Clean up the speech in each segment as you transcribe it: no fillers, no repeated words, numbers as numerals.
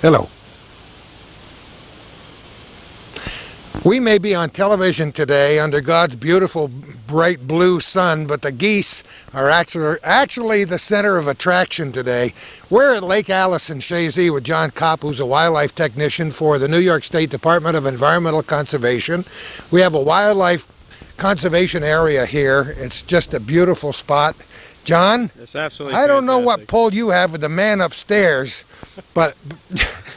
Hello. We may be on television today under God's beautiful bright blue sun, but the geese are actually the center of attraction today. We're at Lake Alice in Chazy with John Kopp, who's a wildlife technician for the New York State Department of Environmental Conservation. We have a wildlife conservation area here. It's just a beautiful spot. John, it's absolutely I don't know fantastic. what pull you have with the man upstairs, but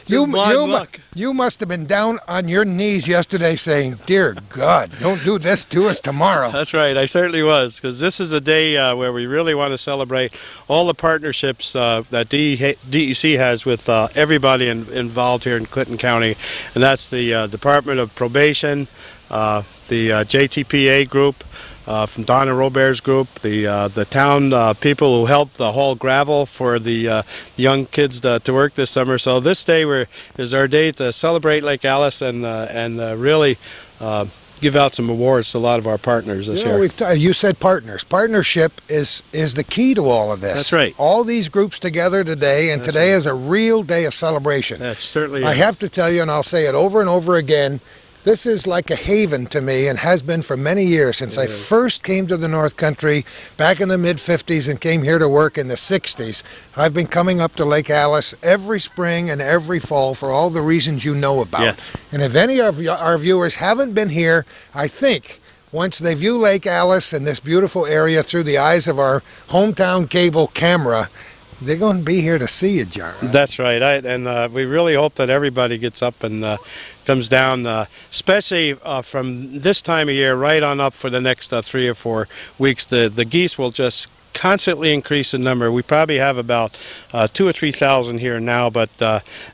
you must have been down on your knees yesterday saying, "Dear God, don't do this to us tomorrow." That's right, I certainly was, because this is a day where we really want to celebrate all the partnerships that DEC has with everybody involved here in Clinton County, and that's the Department of Probation, the JTPA group, from Donna Robert's group, the town people who helped haul gravel for the young kids to work this summer. So this day is our day to celebrate Lake Alice and really give out some awards to a lot of our partners this year. You said partners. Partnership is the key to all of this. That's right. All these groups together today, and today is a real day of celebration. That certainly is. I have to tell you, and I'll say it over and over again, this is like a haven to me and has been for many years since I first came to the North Country back in the mid-50s and came here to work in the 60s. I've been coming up to Lake Alice every spring and every fall for all the reasons you know about. Yes. And if any of our viewers haven't been here, I think once they view Lake Alice and this beautiful area through the eyes of our hometown cable camera, they're going to be here to see you, John. Right? That's right, and we really hope that everybody gets up and comes down, especially from this time of year right on up for the next 3 or 4 weeks. The geese will just constantly increase in number. We probably have about 2,000 or 3,000 here now, but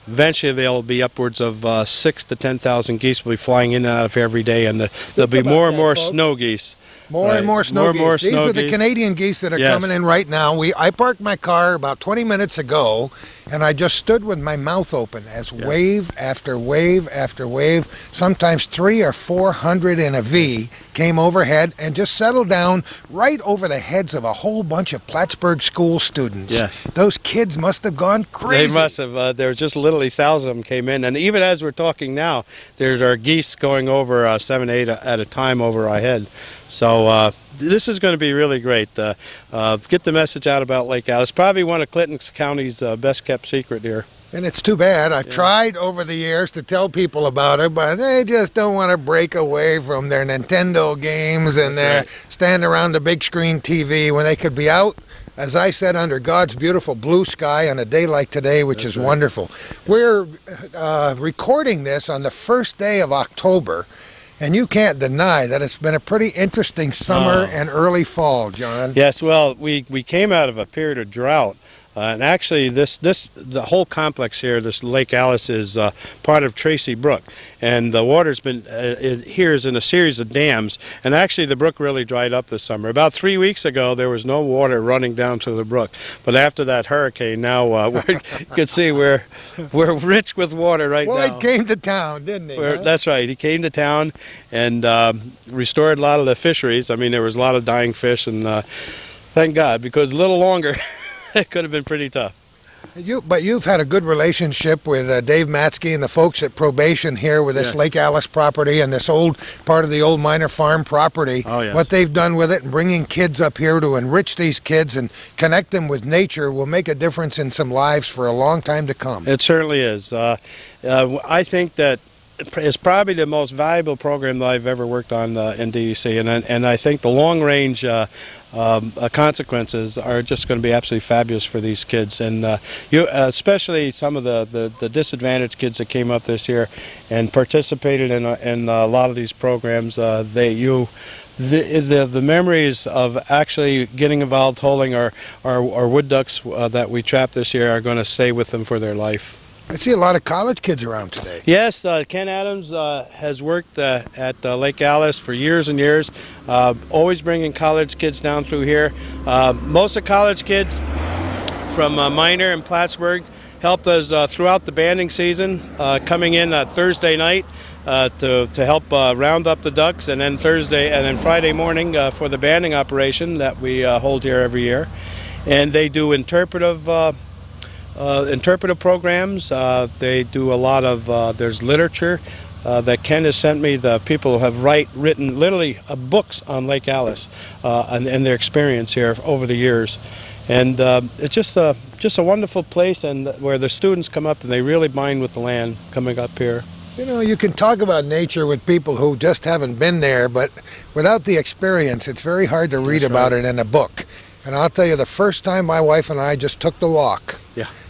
eventually there'll be upwards of 6,000 to 10,000 geese will be flying in and out of here every day, and there'll be more and more snow geese. More and more snow geese. These are the Canadian geese that are coming in right now. I parked my car about 20 minutes ago, and I just stood with my mouth open as wave after wave after wave, sometimes 300 or 400 in a V, came overhead and just settled down right over the heads of a whole bunch of Plattsburgh school students. Yes. Those kids must have gone crazy. They must have. There were just literally thousands of them came in, and even as we're talking now, there are geese going over 7, 8 at a time over our head. So this is going to be really great. Get the message out about Lake Alice. Probably one of Clinton County's best kept secret here. And it's too bad. I've tried over the years to tell people about it, but they just don't want to break away from their Nintendo games and their stand around the big screen TV when they could be out, as I said, under God's beautiful blue sky on a day like today, which is wonderful. We're recording this on the first day of October, and you can't deny that it's been a pretty interesting summer and early fall, John. Yes, well, we came out of a period of drought. And actually, the whole complex here, this Lake Alice, is part of Tracy Brook, and the water's been here is in a series of dams. And actually, the brook really dried up this summer. About 3 weeks ago, there was no water running down to the brook. But after that hurricane, now you can see we're rich with water right now. Floyd came to town, didn't he? That's right. He came to town and restored a lot of the fisheries. I mean, there was a lot of dying fish, and thank God, because a little longer. It could have been pretty tough. But you've had a good relationship with Dave Matsky and the folks at Probation here with this Lake Alice property and this old part of the old Minor Farm property. Oh, yes. What they've done with it and bringing kids up here to enrich these kids and connect them with nature will make a difference in some lives for a long time to come. It certainly is. I think that it's probably the most valuable program that I've ever worked on in DEC, and I think the long-range consequences are just going to be absolutely fabulous for these kids, and especially some of the disadvantaged kids that came up this year and participated in a lot of these programs. The memories of actually getting involved holding our wood ducks that we trapped this year are going to stay with them for their life. I see a lot of college kids around today. Yes, Ken Adams has worked at Lake Alice for years and years, always bringing college kids down through here. Most of the college kids from Minor and Plattsburgh helped us throughout the banding season, coming in Thursday night to help round up the ducks, and then Friday morning for the banding operation that we hold here every year. And they do interpretive interpretive programs. They do a lot of, there's literature that Ken has sent me. The people who have written literally books on Lake Alice and their experience here over the years. And it's just a wonderful place, and where the students come up and they really bind with the land coming up here. You know, you can talk about nature with people who just haven't been there, but without the experience, it's very hard to read about it in a book. And I'll tell you, the first time my wife and I just took the walk,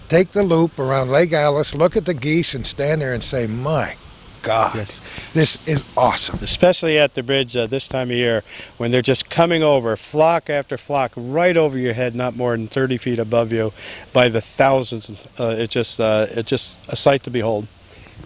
take the loop around Lake Alice, look at the geese, and stand there and say, my God, this is awesome. Especially at the bridge this time of year, when they're just coming over, flock after flock, right over your head, not more than 30 feet above you, by the thousands. It's just a sight to behold.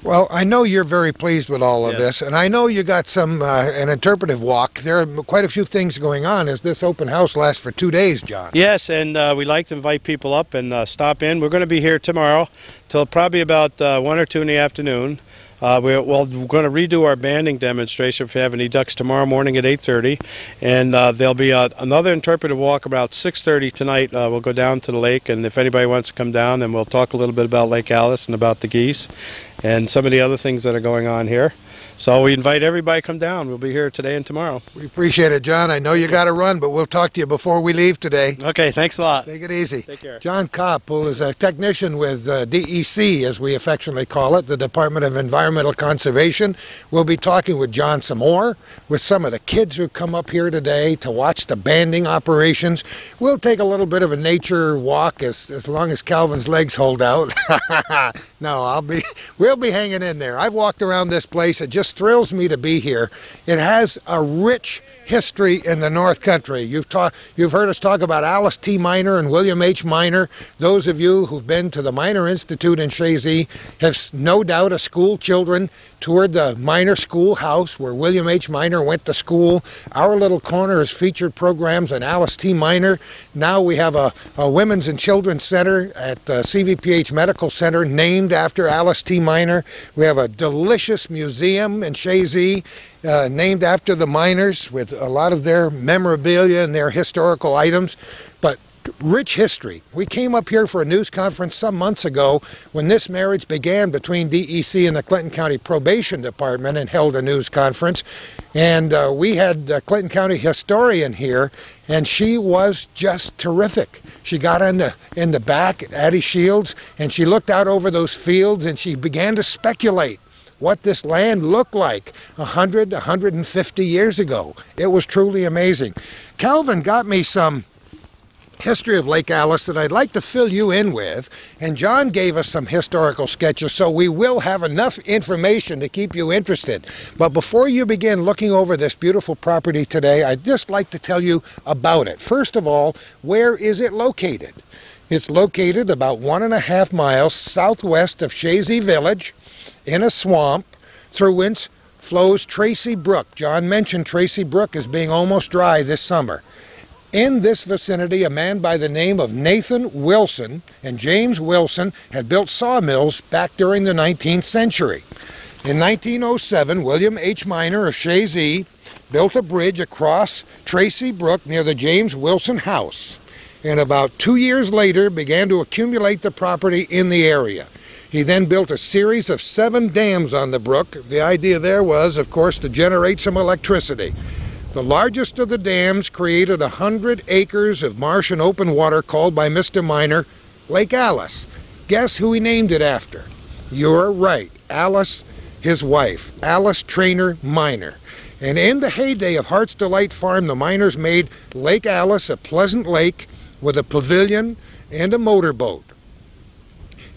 Well, I know you're very pleased with all of this, and I know you got some an interpretive walk. There are quite a few things going on as this open house lasts for 2 days, John. Yes, and we like to invite people up and stop in. We're going to be here tomorrow till probably about 1 or 2 in the afternoon. We're going to redo our banding demonstration if you have any ducks tomorrow morning at 8:30, and there'll be another interpretive walk about 6:30 tonight. We'll go down to the lake, and if anybody wants to come down, then we'll talk a little bit about Lake Alice and about the geese and some of the other things that are going on here. So we invite everybody to come down. We'll be here today and tomorrow. We appreciate it, John. I know you got to run, but we'll talk to you before we leave today. Okay, thanks a lot. Take it easy. Take care. John Kopp, who is a technician with DEC, as we affectionately call it, the Department of Environmental Conservation. We'll be talking with John some more, with some of the kids who come up here today to watch the banding operations. We'll take a little bit of a nature walk as long as Calvin's legs hold out. No, we'll be hanging in there. I've walked around this place. It just thrills me to be here. It has a rich history in the North Country. You've heard us talk about Alice T. Miner and William H. Miner. Those of you who've been to the Miner Institute in Chazy have no doubt as school children toured the Miner Schoolhouse where William H. Miner went to school. Our little corner has featured programs on Alice T. Miner. Now we have a Women's and Children's Center at CVPH Medical Center named after Alice T. Miner. We have a delicious museum in Chazy named after the miners with a lot of their memorabilia and their historical items. But rich history. We came up here for a news conference some months ago when this marriage began between DEC and the Clinton County Probation Department, and held a news conference. And we had a Clinton County historian here, and she was just terrific. She got in the back at Addie Shields, and she looked out over those fields, and she began to speculate what this land looked like 100, 150 years ago. It was truly amazing. Calvin got me some history of Lake Alice that I'd like to fill you in with, and John gave us some historical sketches, so we will have enough information to keep you interested. But before you begin looking over this beautiful property today, I'd just like to tell you about it. First of all, where is it located? It's located about 1.5 miles southwest of Chazy Village, in a swamp, through whence flows Tracy Brook. John mentioned Tracy Brook as being almost dry this summer. In this vicinity, a man by the name of Nathan Wilson and James Wilson had built sawmills back during the 19th century. In 1907, William H. Miner of Chazy built a bridge across Tracy Brook near the James Wilson house, and about 2 years later began to accumulate the property in the area. He then built a series of 7 dams on the brook. The idea there was, of course, to generate some electricity. The largest of the dams created 100 acres of marsh and open water called by Mr. Miner Lake Alice. Guess who he named it after? You're right, Alice, his wife, Alice Trainer Miner. And in the heyday of Heart's Delight Farm, the miners made Lake Alice a pleasant lake with a pavilion and a motorboat.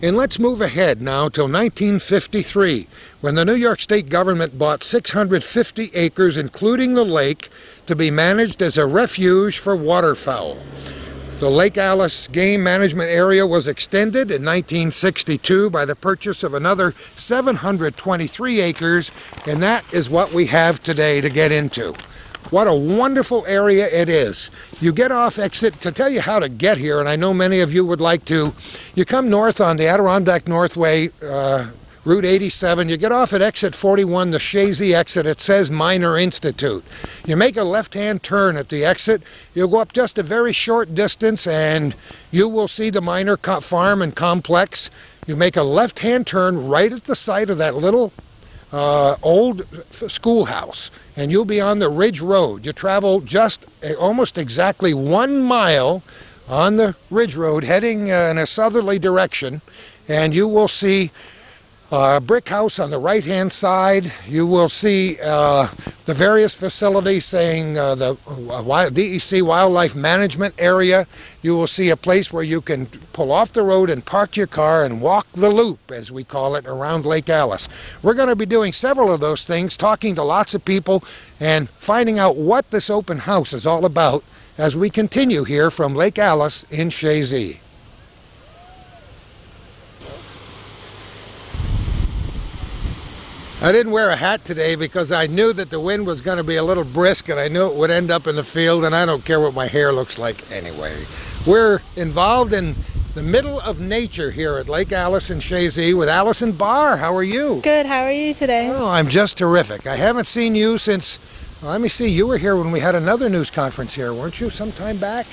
And let's move ahead now till 1953, when the New York State government bought 650 acres, including the lake, to be managed as a refuge for waterfowl. The Lake Alice Game Management Area was extended in 1962 by the purchase of another 723 acres, and that is what we have today to get into. What a wonderful area it is. You get off exit, to tell you how to get here, and I know many of you would like to, you come north on the Adirondack Northway Route 87. You get off at exit 41, the Shazy exit. It says Minor Institute. You make a left-hand turn at the exit. You'll go up just a very short distance and you will see the Minor Farm and Complex. You make a left-hand turn right at the site of that little old schoolhouse, and you'll be on the Ridge Road. You travel just almost exactly 1 mile on the Ridge Road heading in a southerly direction, and you will see a brick house on the right-hand side. You will see the various facilities saying the DEC Wildlife Management Area. You will see a place where you can pull off the road and park your car and walk the loop, as we call it, around Lake Alice. We're going to be doing several of those things, talking to lots of people and finding out what this open house is all about as we continue here from Lake Alice in Shazy. I didn't wear a hat today because I knew that the wind was going to be a little brisk and I knew it would end up in the field, and I don't care what my hair looks like anyway. We're involved in the middle of nature here at Lake Alice in Shazy with Allison Barr. How are you? Good. How are you today? Oh, I'm just terrific. I haven't seen you since, well, let me see, you were here when we had another news conference here, weren't you, some time back?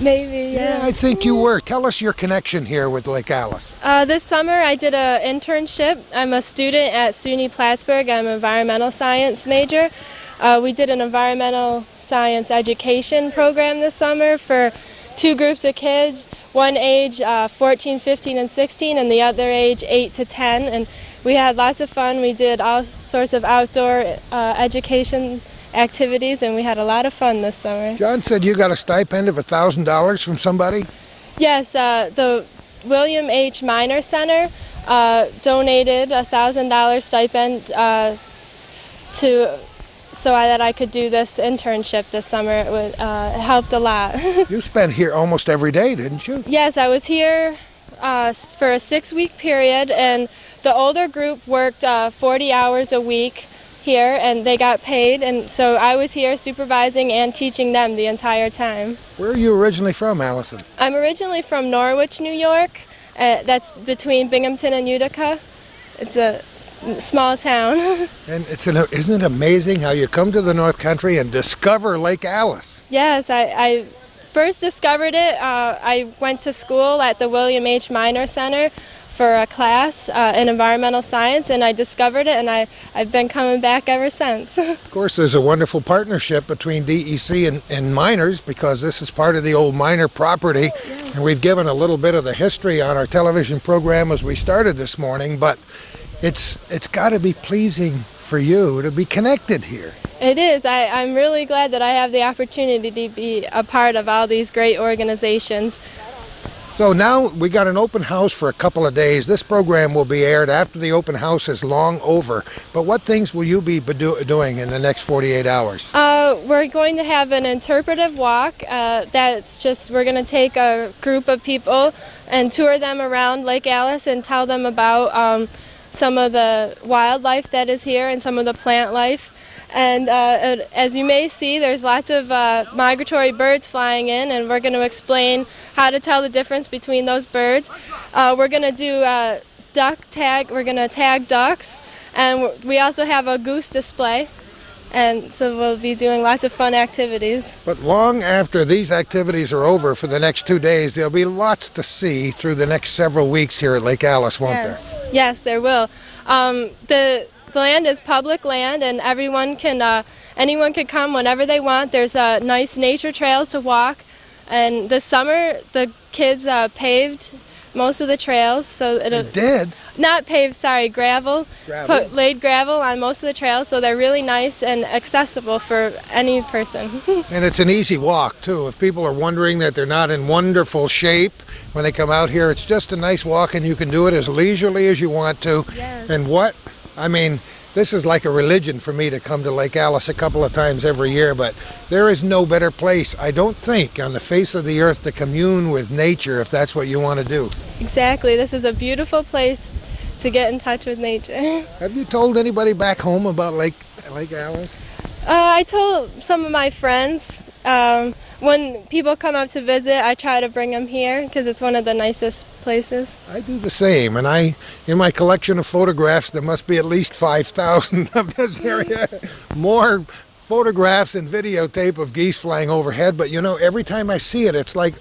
Maybe, yeah. I think you were. Tell us your connection here with Lake Alice. This summer I did an internship. I'm a student at SUNY Plattsburgh. I'm an environmental science major. We did an environmental science education program this summer for 2 groups of kids, one age 14, 15, and 16, and the other age 8 to 10. And we had lots of fun. We did all sorts of outdoor education activities, and we had a lot of fun this summer. John said you got a stipend of $1,000 from somebody? Yes, the William H. Minor Center donated a $1,000 stipend so that I could do this internship this summer. It helped a lot. You spent here almost every day, didn't you? Yes, I was here for a 6-week period, and the older group worked 40 hours a week here, and they got paid, and so I was here supervising and teaching them the entire time. Where are you originally from, Allison? I'm originally from Norwich, New York. That's between Binghamton and Utica. It's a small town. And isn't it amazing how you come to the North Country and discover Lake Alice? Yes, I first discovered it. I went to school at the William H. Minor Center for a class in environmental science, and I discovered it, and I've been coming back ever since. Of course, there's a wonderful partnership between DEC and miners, because this is part of the old miner property, and we've given a little bit of the history on our television program as we started this morning, but it's got to be pleasing for you to be connected here. It is. I'm really glad that I have the opportunity to be a part of all these great organizations. So now we got an open house for a couple of days. This program will be aired after the open house is long over. But what things will you be doing in the next 48 hours? We're going to have an interpretive walk. We're going to take a group of people and tour them around Lake Alice and tell them about some of the wildlife that is here and some of the plant life. And as you may see, there's lots of migratory birds flying in, and we're going to explain how to tell the difference between those birds. We're going to do duck tag. We're going to tag ducks, and we also have a goose display. And so we'll be doing lots of fun activities. But long after these activities are over for the next 2 days, there'll be lots to see through the next several weeks here at Lake Alice, won't there? Yes, there will. The land is public land, and anyone can come whenever they want. There's nice nature trails to walk, and this summer the kids paved most of the trails. So it did? Not paved, sorry, gravel. Laid gravel on most of the trails, so they're really nice and accessible for any person. And it's an easy walk too. If people are wondering that they're not in wonderful shape when they come out here, it's just a nice walk, and you can do it as leisurely as you want to. Yes. And I mean, this is like a religion for me to come to Lake Alice a couple of times every year, but there is no better place, I don't think, on the face of the earth to commune with nature if that's what you want to do. Exactly. This is a beautiful place to get in touch with nature. Have you told anybody back home about Lake Alice? I told some of my friends. when people come up to visit, I try to bring them here because it's one of the nicest places. I do the same, and in my collection of photographs, there must be at least 5,000 of this area. More photographs and videotape of geese flying overhead, but you know, every time I see it, it's like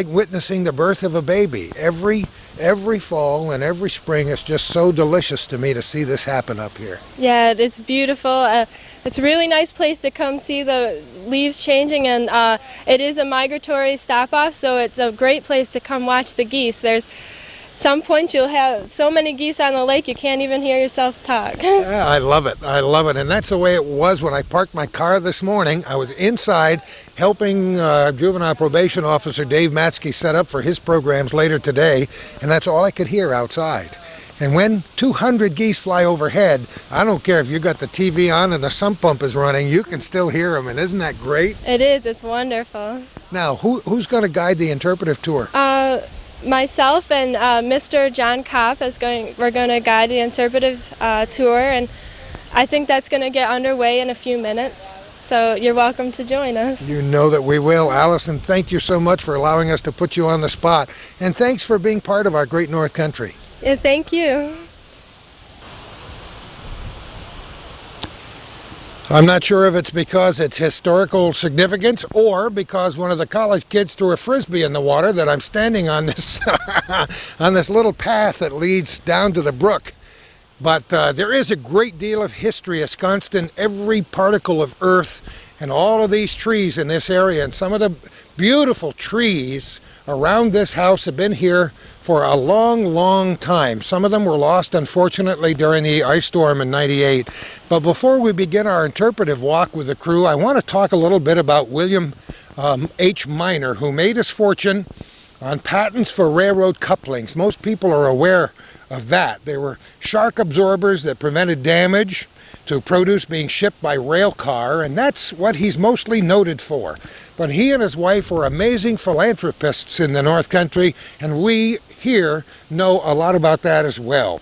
witnessing the birth of a baby. Every fall and every spring, it's just so delicious to me to see this happen up here. Yeah, it's beautiful. It's a really nice place to come see the leaves changing, and it is a migratory stop-off, so it's a great place to come watch the geese. There's some points you'll have so many geese on the lake you can't even hear yourself talk. Yeah, I love it. I love it. And that's the way it was when I parked my car this morning. I was inside helping Juvenile Probation Officer Dave Matsky set up for his programs later today, and that's all I could hear outside. And when 200 geese fly overhead, I don't care if you got the TV on and the sump pump is running, you can still hear them. And isn't that great? It is. It's wonderful. Now, who's going to guide the interpretive tour? Myself and Mr. John Kopp we're going to guide the interpretive tour, and I think that's going to get underway in a few minutes. So you're welcome to join us. You know that we will. Allison, thank you so much for allowing us to put you on the spot. And thanks for being part of our great North Country. Yeah, thank you. I'm not sure if it's because it's historical significance or because one of the college kids threw a frisbee in the water that I'm standing on this on this little path that leads down to the brook. But there is a great deal of history ensconced in every particle of earth and all of these trees in this area. And some of the beautiful trees around this house have been here for a long, long time. Some of them were lost, unfortunately, during the ice storm in '98. But before we begin our interpretive walk with the crew, I want to talk a little bit about William H. Miner, who made his fortune on patents for railroad couplings. Most people are aware of that. They were shark absorbers that prevented damage to produce being shipped by rail car, and that's what he's mostly noted for. But he and his wife were amazing philanthropists in the North Country, and we here know a lot about that as well.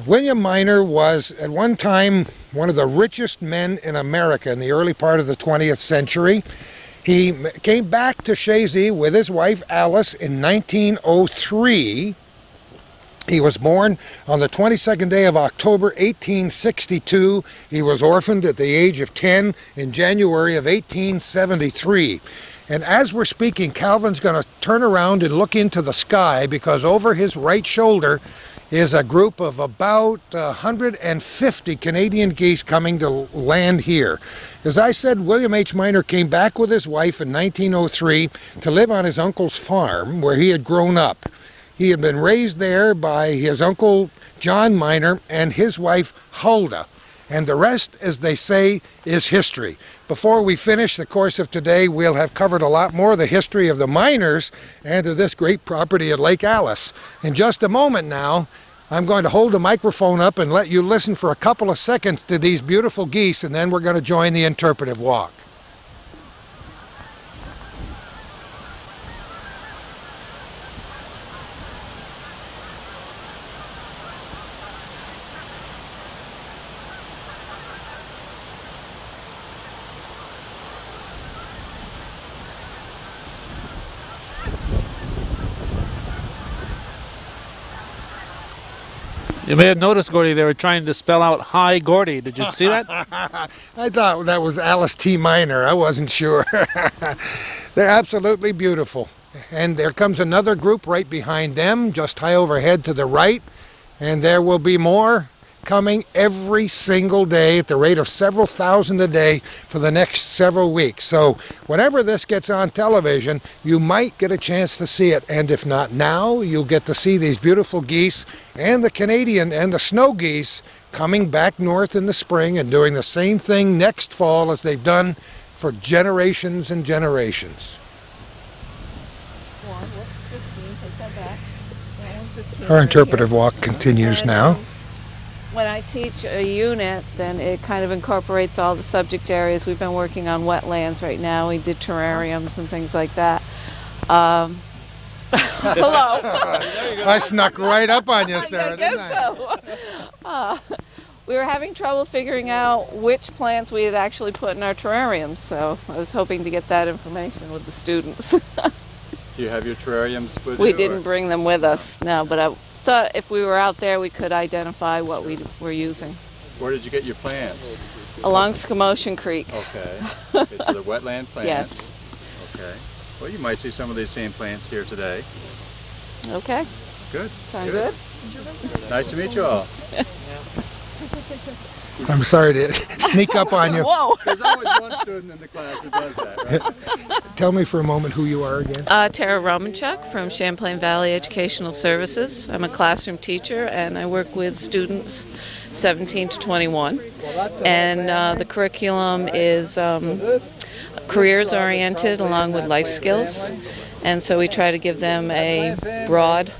William Miner was at one time one of the richest men in America in the early part of the 20th century. He came back to Chazy with his wife Alice in 1903. He was born on the 22nd day of October 1862. He was orphaned at the age of 10 in January of 1873. And as we're speaking, Calvin's going to turn around and look into the sky, because over his right shoulder is a group of about 150 Canadian geese coming to land here. As I said, William H. Miner came back with his wife in 1903 to live on his uncle's farm where he had grown up. He had been raised there by his uncle John Miner and his wife Huldah. And the rest, as they say, is history. Before we finish the course of today, we'll have covered a lot more of the history of the Miners and of this great property at Lake Alice. In just a moment now, I'm going to hold the microphone up and let you listen for a couple of seconds to these beautiful geese, and then we're going to join the interpretive walk. You may have noticed, Gordy, they were trying to spell out Hi Gordy. Did you see that? I thought that was Alice T. Miner. I wasn't sure. They're absolutely beautiful. And there comes another group right behind them, just high overhead to the right. And there will be more coming every single day at the rate of several thousand a day for the next several weeks. So whenever this gets on television, you might get a chance to see it. And if not now, you'll get to see these beautiful geese and the Canadian and the snow geese coming back north in the spring and doing the same thing next fall as they've done for generations and generations. Our interpretive walk continues now. When I teach a unit, then it kind of incorporates all the subject areas. We've been working on wetlands right now. We did terrariums and things like that. Hello. I snuck right up on you, Sarah. I guess so. we were having trouble figuring out which plants we had actually put in our terrariums, so I was hoping to get that information with the students. Do you have your terrariums with you? We didn't bring them with us, no, but I thought if we were out there we could identify what we were using. Where did you get your plants? Along Scamotion Creek. Okay. Okay, so the wetland plants. Yes. Okay. Well, you might see some of these same plants here today. Okay. Good. Sound good? Nice to meet you all. I'm sorry to sneak up on you. Whoa! There's always one student in the class who does that, right? Tell me for a moment who you are again. Tara Romanchuk from Champlain Valley Educational Services. I'm a classroom teacher and I work with students 17 to 21. And the curriculum is careers oriented along with life skills. And so we try to give them a broad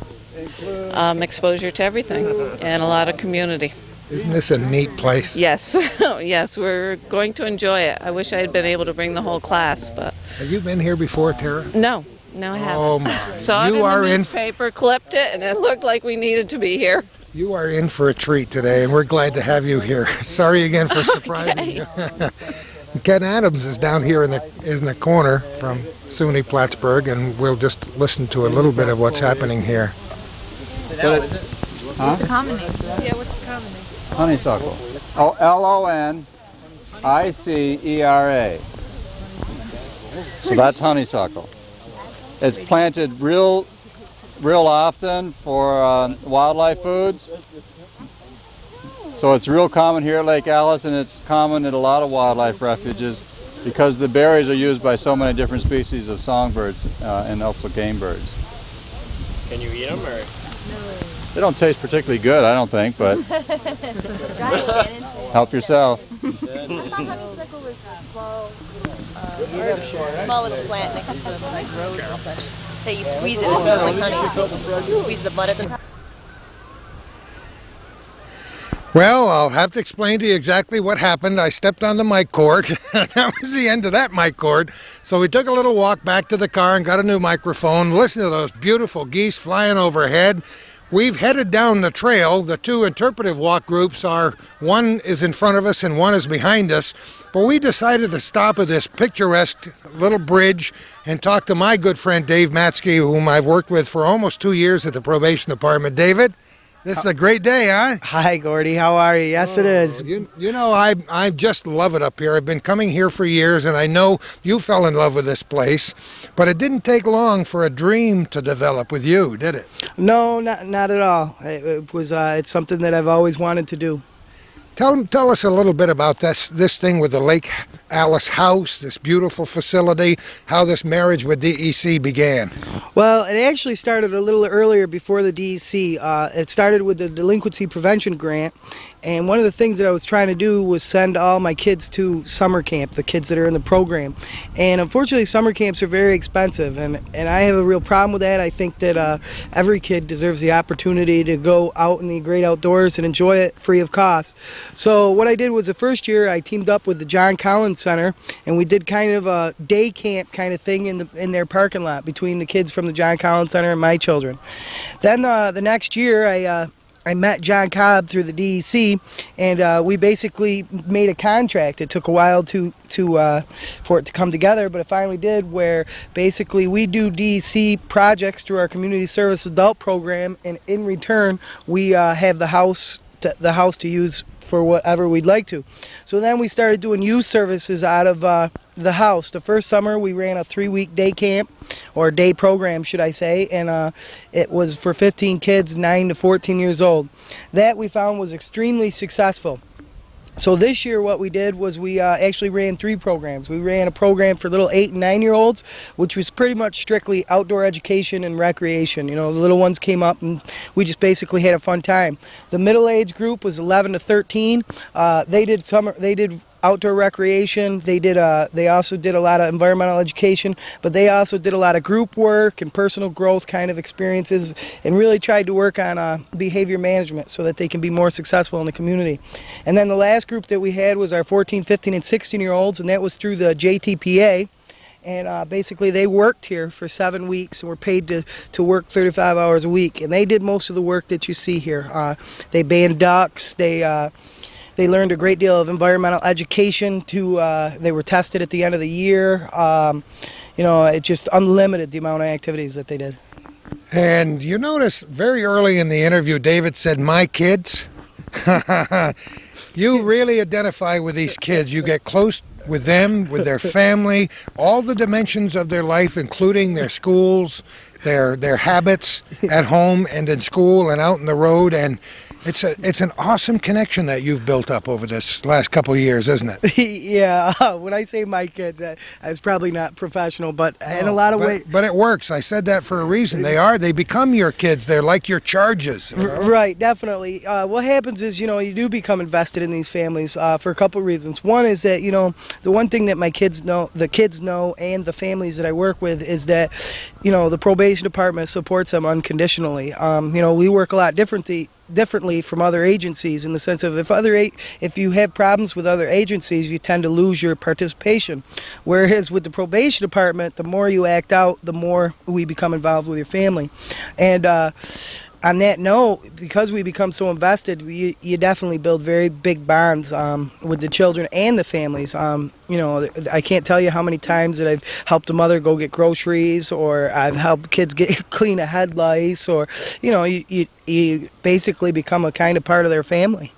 exposure to everything and a lot of community. Isn't this a neat place? Yes, yes, we're going to enjoy it. I wish I had been able to bring the whole class, but... Have you been here before, Tara? No, I haven't. Oh my. Saw it in the newspaper, clipped it, and it looked like we needed to be here. You are in for a treat today, and we're glad to have you here. Sorry again for surprising you. Ken Adams is down here in the corner from SUNY Plattsburgh, and we'll just listen to a little bit of what's happening here. What's the common name? Yeah, what's the common name? Honeysuckle. Oh, L-O-N-I-C-E-R-A. So that's honeysuckle. It's planted real often for wildlife foods. So it's real common here at Lake Alice, and it's common at a lot of wildlife refuges because the berries are used by so many different species of songbirds and also game birds. Can you eat them or? They don't taste particularly good, I don't think, but help yourself. Honeysuckle is the small little plant next to like roads and such. That you squeeze it, it smells like honey. You squeeze the bud at the top. Well, I'll have to explain to you exactly what happened. I stepped on the mic cord. That was the end of that mic cord. So we took a little walk back to the car and got a new microphone. Listen to those beautiful geese flying overhead. We've headed down the trail. The two interpretive walk groups are, one is in front of us and one is behind us. But we decided to stop at this picturesque little bridge and talk to my good friend Dave Matsky, whom I've worked with for almost 2 years at the probation department. David, this is a great day, huh? Hi, Gordy. How are you? Yes, it is. You know, I just love it up here. I've been coming here for years, and I know you fell in love with this place. But it didn't take long for a dream to develop with you, did it? No, not at all. It's something that I've always wanted to do. Tell us a little bit about this thing with the Lake Alice House, this beautiful facility, how this marriage with DEC began. Well, it actually started a little earlier before the DEC. It started with the Delinquency Prevention Grant, and one of the things that I was trying to do was send all my kids to summer camp, the kids that are in the program. And unfortunately, summer camps are very expensive, and I have a real problem with that. I think that every kid deserves the opportunity to go out in the great outdoors and enjoy it free of cost. So what I did was the first year I teamed up with the John Collins Center, and we did kind of a day camp kind of thing in their parking lot between the kids from the John Collins Center and my children. Then the next year I met John Cobb through the DEC, and we basically made a contract. It took a while for it to come together, but it finally did, where basically we do DEC projects through our community service adult program, and in return we have the house to use for whatever we'd like to. So then we started doing youth services out of the house. The first summer we ran a 3-week day camp, or day program should I say, and it was for 15 kids 9 to 14 years old. That we found was extremely successful. So this year what we did was we actually ran 3 programs. We ran a program for little 8 and 9-year-olds, which was pretty much strictly outdoor education and recreation. You know, the little ones came up and we just basically had a fun time. The middle age group was 11 to 13. They did outdoor recreation. They also did a lot of environmental education, but they also did a lot of group work and personal growth kind of experiences, and really tried to work on behavior management so that they can be more successful in the community. And then the last group that we had was our 14, 15, and 16-year-olds, and that was through the JTPA. And basically they worked here for 7 weeks and were paid to work 35 hours a week. And they did most of the work that you see here. They banned ducks, they They learned a great deal of environmental education. They were tested at the end of the year. It just unlimited the amount of activities that they did. And you notice very early in the interview, David said, "My kids." You really identify with these kids. You get close with them, with their family, all the dimensions of their life, including their schools, their habits at home and in school and out in the road. And it's an awesome connection that you've built up over this last couple of years, isn't it? Yeah, when I say my kids, it's probably not professional, but in a lot of ways. But it works. I said that for a reason. They become your kids. They're like your charges. You know? Right, definitely. What happens is, you do become invested in these families for a couple of reasons. One is that, the one thing that the kids know, and the families that I work with is that, the probation department supports them unconditionally. We work a lot differently from other agencies, in the sense of if you have problems with other agencies, you tend to lose your participation. Whereas with the probation department, the more you act out, the more we become involved with your family. And on that note, because we become so invested, you definitely build very big bonds with the children and the families. I can't tell you how many times that I've helped a mother go get groceries, or I've helped kids clean a headlights, or you basically become a kind of part of their family.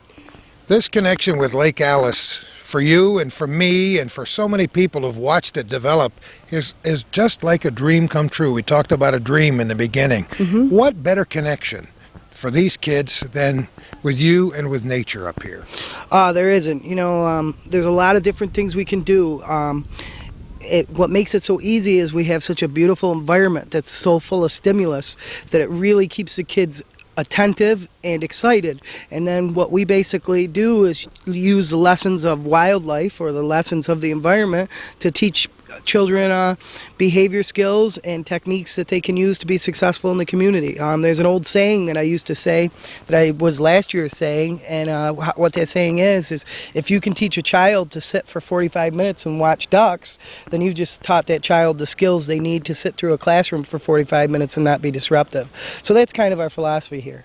This connection with Lake Alice, for you and for me and for so many people who've watched it develop, is just like a dream come true. We talked about a dream in the beginning. Mm-hmm. What better connection for these kids than with you and with nature up here? There isn't. There's a lot of different things we can do. What makes it so easy is we have such a beautiful environment that's so full of stimulus that it really keeps the kids attentive and excited. And then what we basically do is use the lessons of wildlife, or the lessons of the environment, to teach children behavior skills and techniques that they can use to be successful in the community. There's an old saying that I used to say, that I was last year saying, and what that saying is if you can teach a child to sit for 45 minutes and watch ducks, then you've just taught that child the skills they need to sit through a classroom for 45 minutes and not be disruptive. So that's kind of our philosophy here.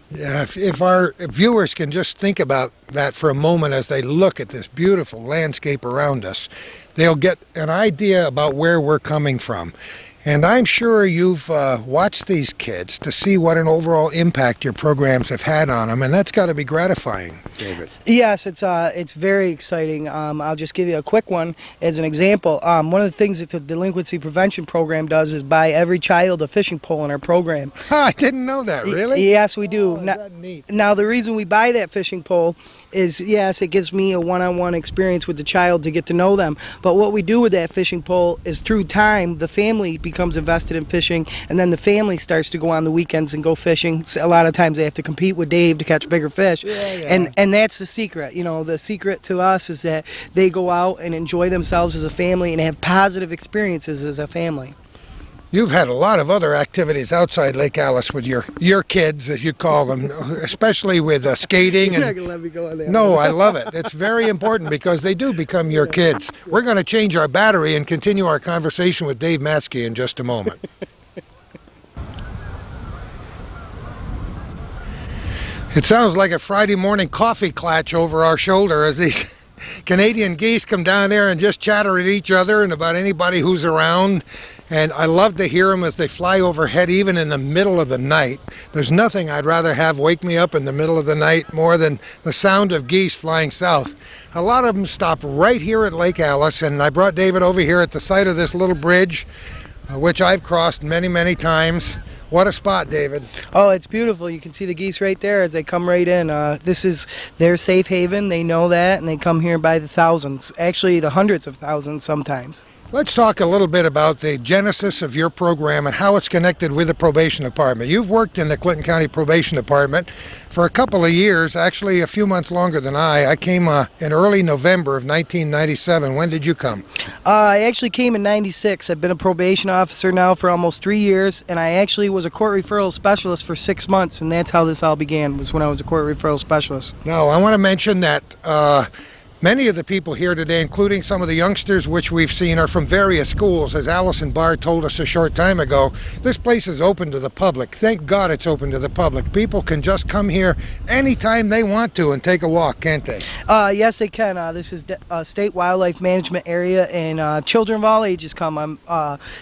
Yeah, if our viewers can just think about that for a moment as they look at this beautiful landscape around us, they'll get an idea about where we're coming from. And I'm sure you've watched these kids to see what an overall impact your programs have had on them, and that's got to be gratifying, David. Yes, it's very exciting. I'll just give you a quick one as an example. One of the things that the delinquency prevention program does is buy every child a fishing pole in our program. I didn't know that, really? Yes, we do. Oh, that's neat. Now, the reason we buy that fishing pole is, yes, it gives me a one-on-one experience with the child to get to know them. But what we do with that fishing pole is, through time, the family becomes invested in fishing, and then the family starts to go on the weekends and go fishing. So a lot of times they have to compete with Dave to catch bigger fish. Yeah. And that's the secret. The secret to us is that they go out and enjoy themselves as a family and have positive experiences as a family. You've had a lot of other activities outside Lake Alice with your kids, as you call them, especially with skating. You're not going to let me go on that. No, I love it. It's very important because they do become your kids. We're going to change our battery and continue our conversation with Dave Maskey in just a moment. It sounds like a Friday morning coffee clatch over our shoulder as these Canadian geese come down there and just chatter at each other and about anybody who's around. And I love to hear them as they fly overhead, even in the middle of the night. There's nothing I'd rather have wake me up in the middle of the night more than the sound of geese flying south. A lot of them stop right here at Lake Alice, and I brought David over here at the site of this little bridge, which I've crossed many, many times. What a spot, David. Oh, it's beautiful. You can see the geese right there as they come right in. This is their safe haven. They know that, and they come here by the thousands, actually the hundreds of thousands sometimes. Let's talk a little bit about the genesis of your program and how it's connected with the probation department. You've worked in the Clinton County Probation Department for a couple of years, actually a few months longer than I. I came in early November of 1997. When did you come? I actually came in 96. I've been a probation officer now for almost 3 years, and I actually was a court referral specialist for 6 months, and that's how this all began, was when I was a court referral specialist. Now, I want to mention that Many of the people here today, including some of the youngsters which we've seen, are from various schools. As Allison Barr told us a short time ago, this place is open to the public. Thank God it's open to the public. People can just come here anytime they want to and take a walk, can't they? Yes, they can. This is a state wildlife management area, and children of all ages come.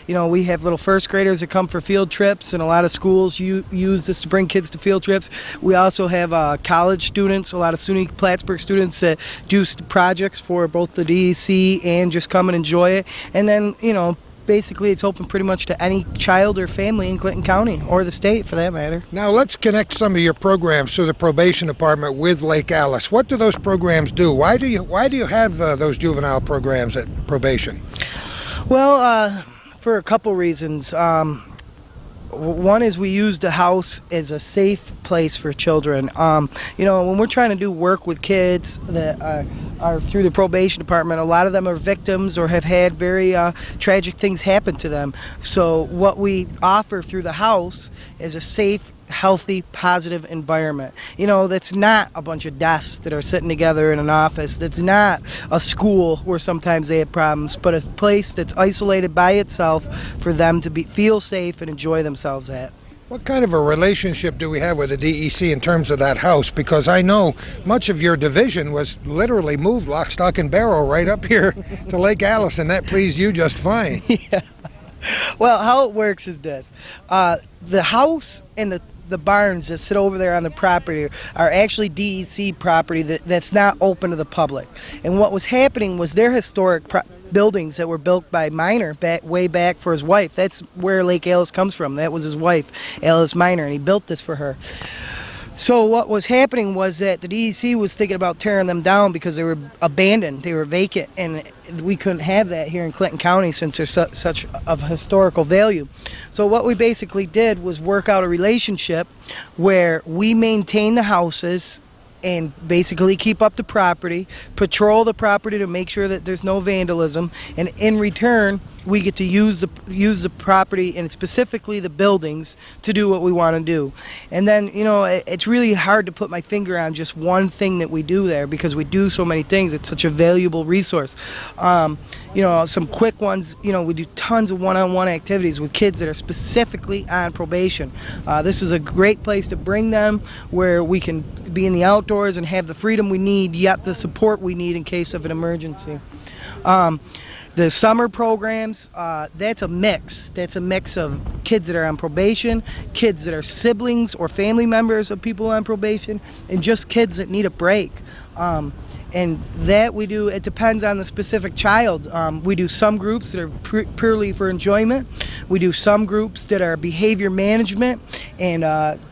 We have little first graders that come for field trips, and a lot of schools use this to bring kids to field trips. We also have college students, a lot of SUNY Plattsburgh students that do projects for both the DEC and just come and enjoy it. And then, basically it's open pretty much to any child or family in Clinton County, or the state for that matter. Now let's connect some of your programs through the probation department with Lake Alice. What do those programs do? Why do you have those juvenile programs at probation? Well, for a couple reasons. One is we use the house as a safe place for children. When we're trying to do work with kids that are through the probation department, a lot of them are victims or have had very tragic things happen to them. So what we offer through the house is a safe, healthy, positive environment. That's not a bunch of desks that are sitting together in an office. That's not a school where sometimes they have problems, but a place that's isolated by itself for them to feel safe and enjoy themselves at. What kind of a relationship do we have with the DEC in terms of that house? Because I know much of your division was literally moved lock, stock, and barrel right up here to Lake Alice, and that pleased you just fine. Yeah. Well, how it works is this. The house and the barns that sit over there on the property are actually DEC property that's not open to the public. And what was happening was their historic buildings that were built by Miner way back for his wife. That's where Lake Alice comes from. That was his wife, Alice Miner, and he built this for her. So what was happening was that the DEC was thinking about tearing them down because they were abandoned, they were vacant, and we couldn't have that here in Clinton County since they're such of historical value. So what we basically did was work out a relationship where we maintain the houses and basically keep up the property, patrol the property to make sure that there's no vandalism, and in return we get to use the property and specifically the buildings to do what we want to do. And then it's really hard to put my finger on just one thing that we do there because we do so many things. It's such a valuable resource. Some quick ones, we do tons of one-on-one activities with kids that are specifically on probation. This is a great place to bring them where we can be in the outdoors and have the freedom we need, yet the support we need in case of an emergency. The summer programs, that's a mix. That's a mix of kids that are on probation, kids that are siblings or family members of people on probation, and just kids that need a break. And that we do, it depends on the specific child. We do some groups that are purely for enjoyment. We do some groups that are behavior management and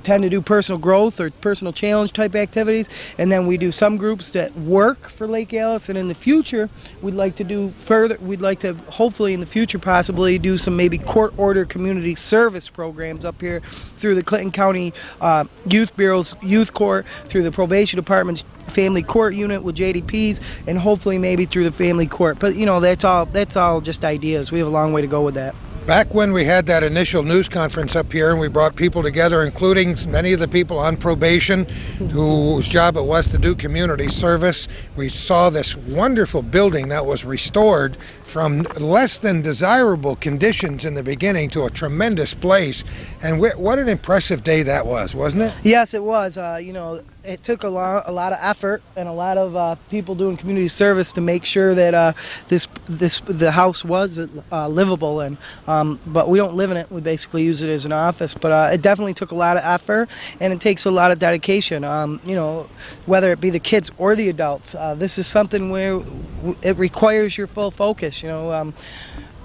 tend to do personal growth or personal challenge type activities. And then we do some groups that work for Lake Alice. And in the future, we'd like to do further, we'd like to hopefully in the future possibly do some maybe court order community service programs up here through the Clinton County Youth Bureau's Youth Court, through the Probation Department's Family Court Unit with JDPs, and hopefully maybe through the Family Court. But that's all just ideas. We have a long way to go with that. Back when we had that initial news conference up here and we brought people together, including many of the people on probation whose job it was to do community service, we saw this wonderful building that was restored from less than desirable conditions in the beginning to a tremendous place. And what an impressive day that was, wasn't it? Yes, it was. It took a lot of effort and a lot of people doing community service to make sure that the house was livable. And but we don't live in it. We basically use it as an office. But it definitely took a lot of effort, and it takes a lot of dedication. Whether it be the kids or the adults, this is something where it requires your full focus.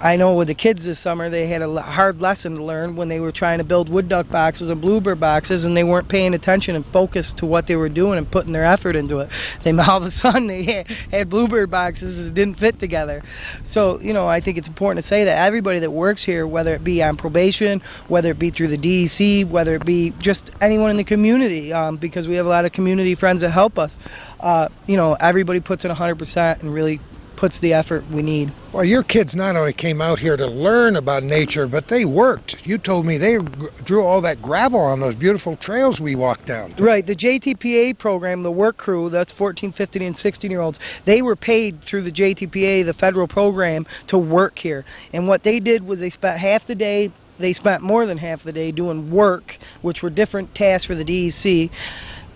I know with the kids this summer, they had a hard lesson to learn when they were trying to build wood duck boxes and bluebird boxes, and they weren't paying attention and focused to what they were doing and putting their effort into it. Then all of a sudden they had bluebird boxes that didn't fit together. So, I think it's important to say that everybody that works here, whether it be on probation, whether it be through the DEC, whether it be just anyone in the community, because we have a lot of community friends that help us, everybody puts in 100% and really puts the effort we need. Well, your kids not only came out here to learn about nature, but they worked. You told me they drew all that gravel on those beautiful trails we walked down. Right. The JTPA program, the work crew, that's 14, 15, and 16-year-olds, they were paid through the JTPA, the federal program, to work here. And what they did was they spent half the day, they spent more than half the day doing work, which were different tasks for the DEC,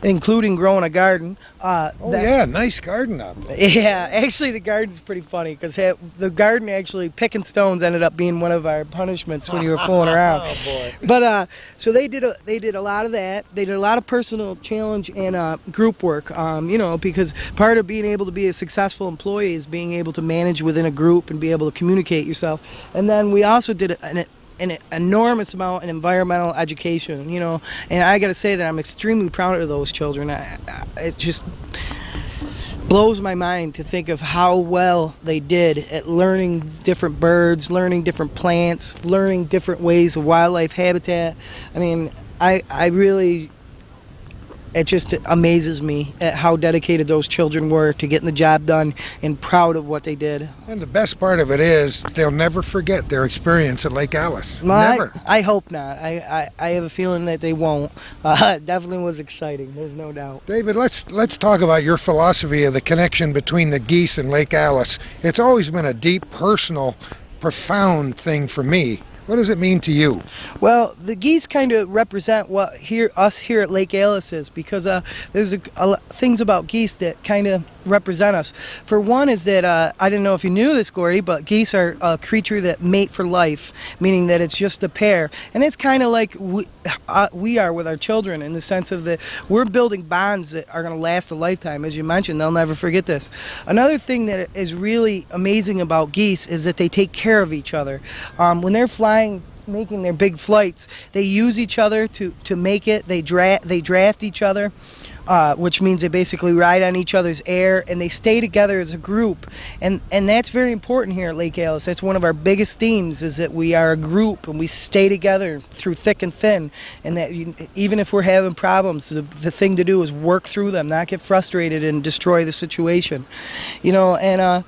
including growing a garden. Yeah, nice garden up there. Yeah, actually the garden's pretty funny because the garden actually, picking stones ended up being one of our punishments when you were fooling around. Oh, boy. But so they did a lot of that. They did a lot of personal challenge and group work, you know, because part of being able to be a successful employee is being able to manage within a group and be able to communicate yourself. And then we also did an enormous amount in environmental education, you know, and I got to say that I'm extremely proud of those children. It just blows my mind to think of how well they did at learning different birds, learning different plants, learning different ways of wildlife habitat. I mean, I really, it just amazes me at how dedicated those children were to getting the job done and proud of what they did. And the best part of it is they'll never forget their experience at Lake Alice. Never. I hope not. I have a feeling that they won't. It definitely was exciting. There's no doubt. David, let's talk about your philosophy of the connection between the geese and Lake Alice. It's always been a deep, personal, profound thing for me. What does it mean to you? Well, the geese kind of represent what us here at Lake Alice is, because there's things about geese that kind of represent us. For one is that, I didn't know if you knew this, Gordy, but geese are a creature that mate for life, meaning that it's just a pair. And it's kind of like we are with our children, in the sense of that we're building bonds that are going to last a lifetime. As you mentioned, they'll never forget this. Another thing that is really amazing about geese is that they take care of each other. When they're flying, making their big flights, they use each other to make it. They draft each other, which means they basically ride on each other's air, and they stay together as a group. And that's very important here at Lake Alice. That's one of our biggest themes, is that we are a group and we stay together through thick and thin, and that even if we're having problems, the thing to do is work through them, not get frustrated and destroy the situation, you know.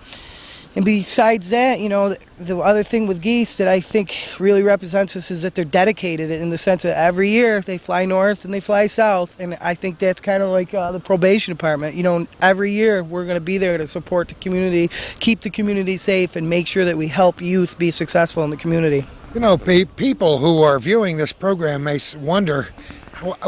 And besides that, you know, the other thing with geese that I think really represents us is that they're dedicated, in the sense that every year they fly north and they fly south. And I think that's kind of like the probation department. You know, every year we're going to be there to support the community, keep the community safe, and make sure that we help youth be successful in the community. You know, people who are viewing this program may wonder,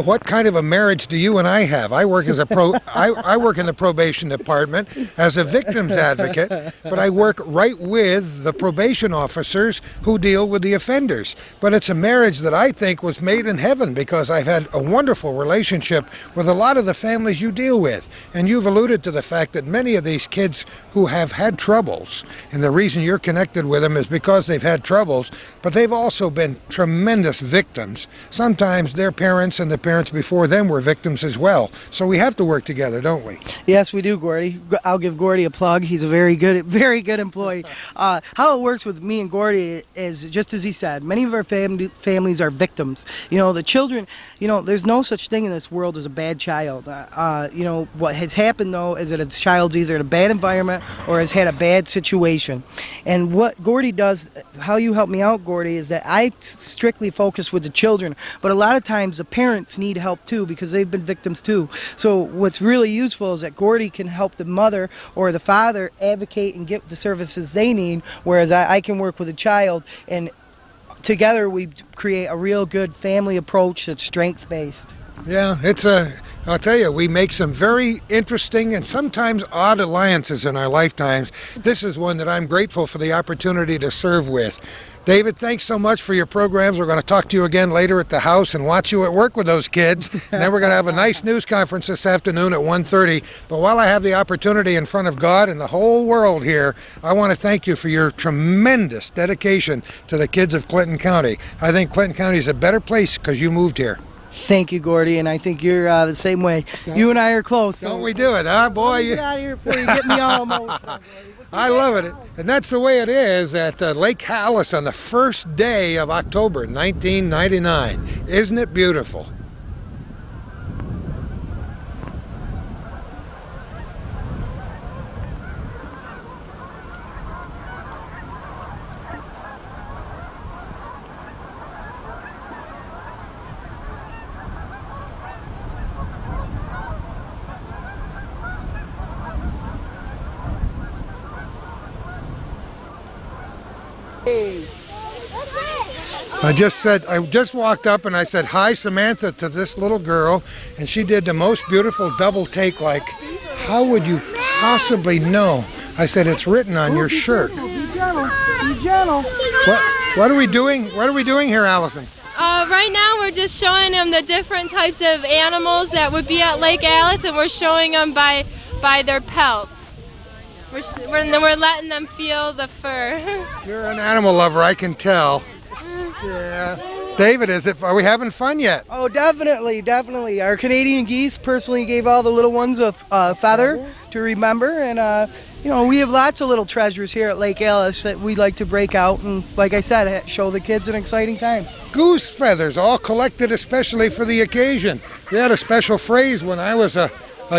what kind of a marriage do you and I have? I work as I work in the probation department as a victim's advocate, but I work right with the probation officers who deal with the offenders. But it's a marriage that I think was made in heaven, because I've had a wonderful relationship with a lot of the families you deal with. And you've alluded to the fact that many of these kids who have had troubles, and the reason you're connected with them is because they've had troubles, but they've also been tremendous victims. Sometimes their parents and the parents before them were victims as well. So we have to work together, don't we? Yes, we do, Gordy. I'll give Gordy a plug. He's a very good employee. How it works with me and Gordy is just as he said. Many of our families are victims. You know, the children, you know, there's no such thing in this world as a bad child. You know, what has happened, though, is that a child's either in a bad environment or has had a bad situation. And what Gordy does, how you help me out, Gordy, is that I strictly focus with the children, but a lot of times the parents need help too, because they've been victims too. So what's really useful is that Gordy can help the mother or the father advocate and get the services they need, whereas I can work with a child, and together we create a real good family approach that's strength-based. Yeah, I'll tell you, we make some very interesting and sometimes odd alliances in our lifetimes. This is one that I'm grateful for the opportunity to serve with. David, thanks so much for your programs. We're going to talk to you again later at the house and watch you at work with those kids. And then we're going to have a nice news conference this afternoon at 1:30. But while I have the opportunity in front of God and the whole world here, I want to thank you for your tremendous dedication to the kids of Clinton County. I think Clinton County is a better place because you moved here. Thank you, Gordy, and I think you're the same way. You and I are close. Don't we do it, huh, boy? Get out of here before you get me all emotional. I love it. And that's the way it is at Lake Alice on the first day of October 1999. Isn't it beautiful? I just walked up and I said, "Hi, Samantha," to this little girl, and she did the most beautiful double take, like, how would you possibly know? I said, "It's written on your shirt." Be gentle. Be gentle. What are we doing? What are we doing here, Allison? Right now we're just showing them the different types of animals that would be at Lake Alice, and we're showing them by their pelts. We're letting them feel the fur. You're an animal lover, I can tell. Yeah. David, are we having fun yet? Oh, definitely, definitely. Our Canadian geese personally gave all the little ones a feather to remember, and you know, we have lots of little treasures here at Lake Alice that we'd like to break out and, like I said, show the kids an exciting time. Goose feathers, all collected especially for the occasion. We had a special phrase when I was a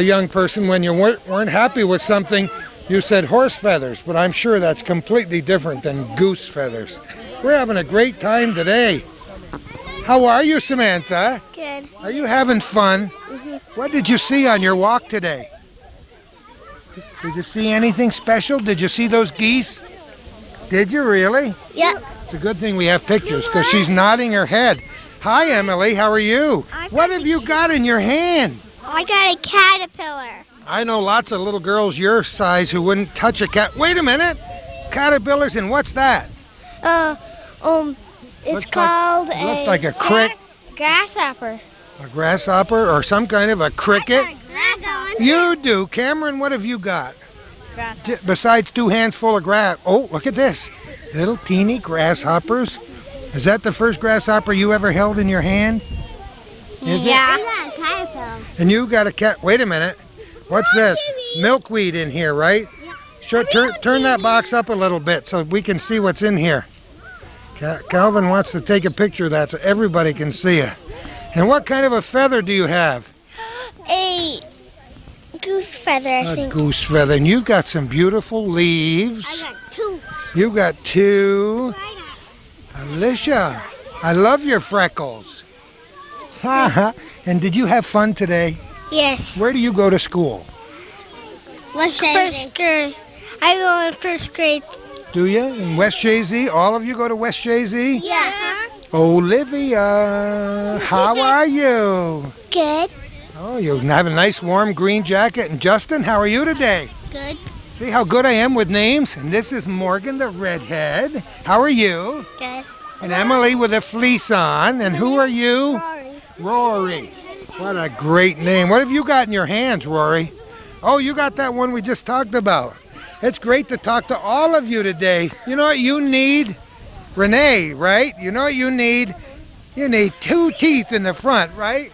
young person. When you weren't happy with something, you said horse feathers, but I'm sure that's completely different than goose feathers. We're having a great time today. How are you, Samantha? Good. Are you having fun? Mm-hmm. What did you see on your walk today? Did you see anything special? Did you see those geese? Did you really? Yep. It's a good thing we have pictures because she's nodding her head. Hi, Emily. How are you? What have you got in your hand? I got a caterpillar. I know lots of little girls your size who wouldn't touch a cat. Wait a minute. Caterpillars, and what's that? It's called a... Looks like a grasshopper. A grasshopper or some kind of a cricket? You do. Cameron, what have you got? Besides 2 hands full of grass. Oh, look at this. Little teeny grasshoppers. Is that the first grasshopper you ever held in your hand? Is it? I got a caterpillar. And you got a cat. Wait a minute. What's this? Milkweed in here, right? Yep. Sure, turn that box up a little bit so we can see what's in here. Calvin wants to take a picture of that so everybody can see it. And what kind of a feather do you have? A goose feather, I think. A goose feather. And you've got some beautiful leaves. I got 2. You got 2. Alicia, I love your freckles. And did you have fun today? Yes. Where do you go to school? First grade. I go in first grade. Do you? In West Jay-Z? All of you go to West Jay-Z? Yeah. Olivia, how are you? Good. Oh, you have a nice warm green jacket. And Justin, how are you today? Good. See how good I am with names? And this is Morgan, the redhead. How are you? Good. And Emily with a fleece on. And who are you? Rory. Rory. What a great name. What have you got in your hands, Rory? Oh, you got that one we just talked about. It's great to talk to all of you today. You know what you need? Renee, right? You know what you need? You need 2 teeth in the front, right?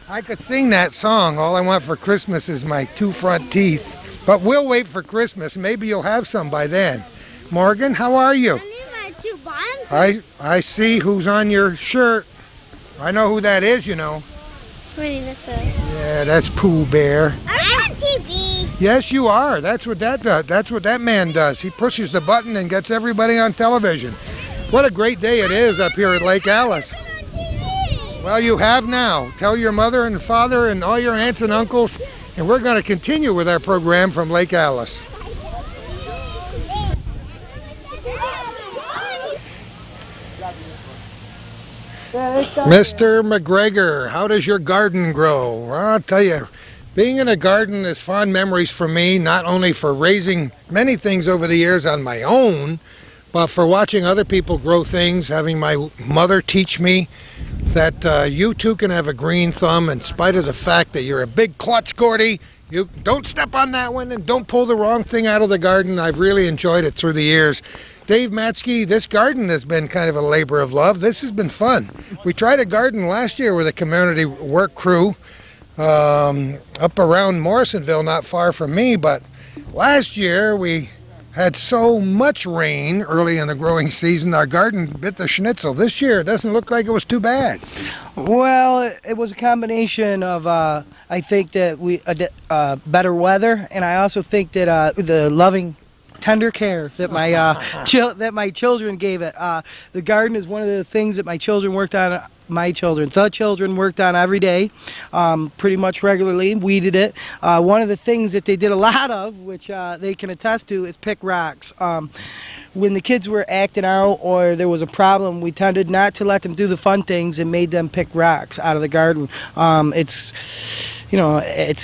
I could sing that song. All I want for Christmas is my 2 front teeth. But we'll wait for Christmas. Maybe you'll have some by then. Morgan, how are you? I need my 2 bottom. I see who's on your shirt. I know who that is, you know. Yeah, that's Pooh Bear. I'm on TV. Yes, you are. That's what that does. That's what that man does. He pushes the button and gets everybody on television. What a great day it is up here at Lake Alice. Well, you have now. Tell your mother and father and all your aunts and uncles, and we're going to continue with our program from Lake Alice. Mr. McGregor, how does your garden grow? Well, I'll tell you, being in a garden is fond memories for me, not only for raising many things over the years on my own, but for watching other people grow things, having my mother teach me that you too can have a green thumb in spite of the fact that you're a big klutz, Gordy. You don't step on that one and don't pull the wrong thing out of the garden. I've really enjoyed it through the years. Dave Matsky, this garden has been kind of a labor of love. This has been fun. We tried a garden last year with a community work crew up around Morrisonville, not far from me, but last year we had so much rain early in the growing season, our garden bit the schnitzel. This year it doesn't look like it was too bad. Well, it was a combination of, I think that better weather, and I also think that the loving tender care that my that my children gave it. The garden is one of the things that my children worked on. The children worked on every day, pretty much regularly, weeded it. One of the things that they did a lot of, which they can attest to, is pick rocks. when the kids were acting out or there was a problem, we tended not to let them do the fun things and made them pick rocks out of the garden. It's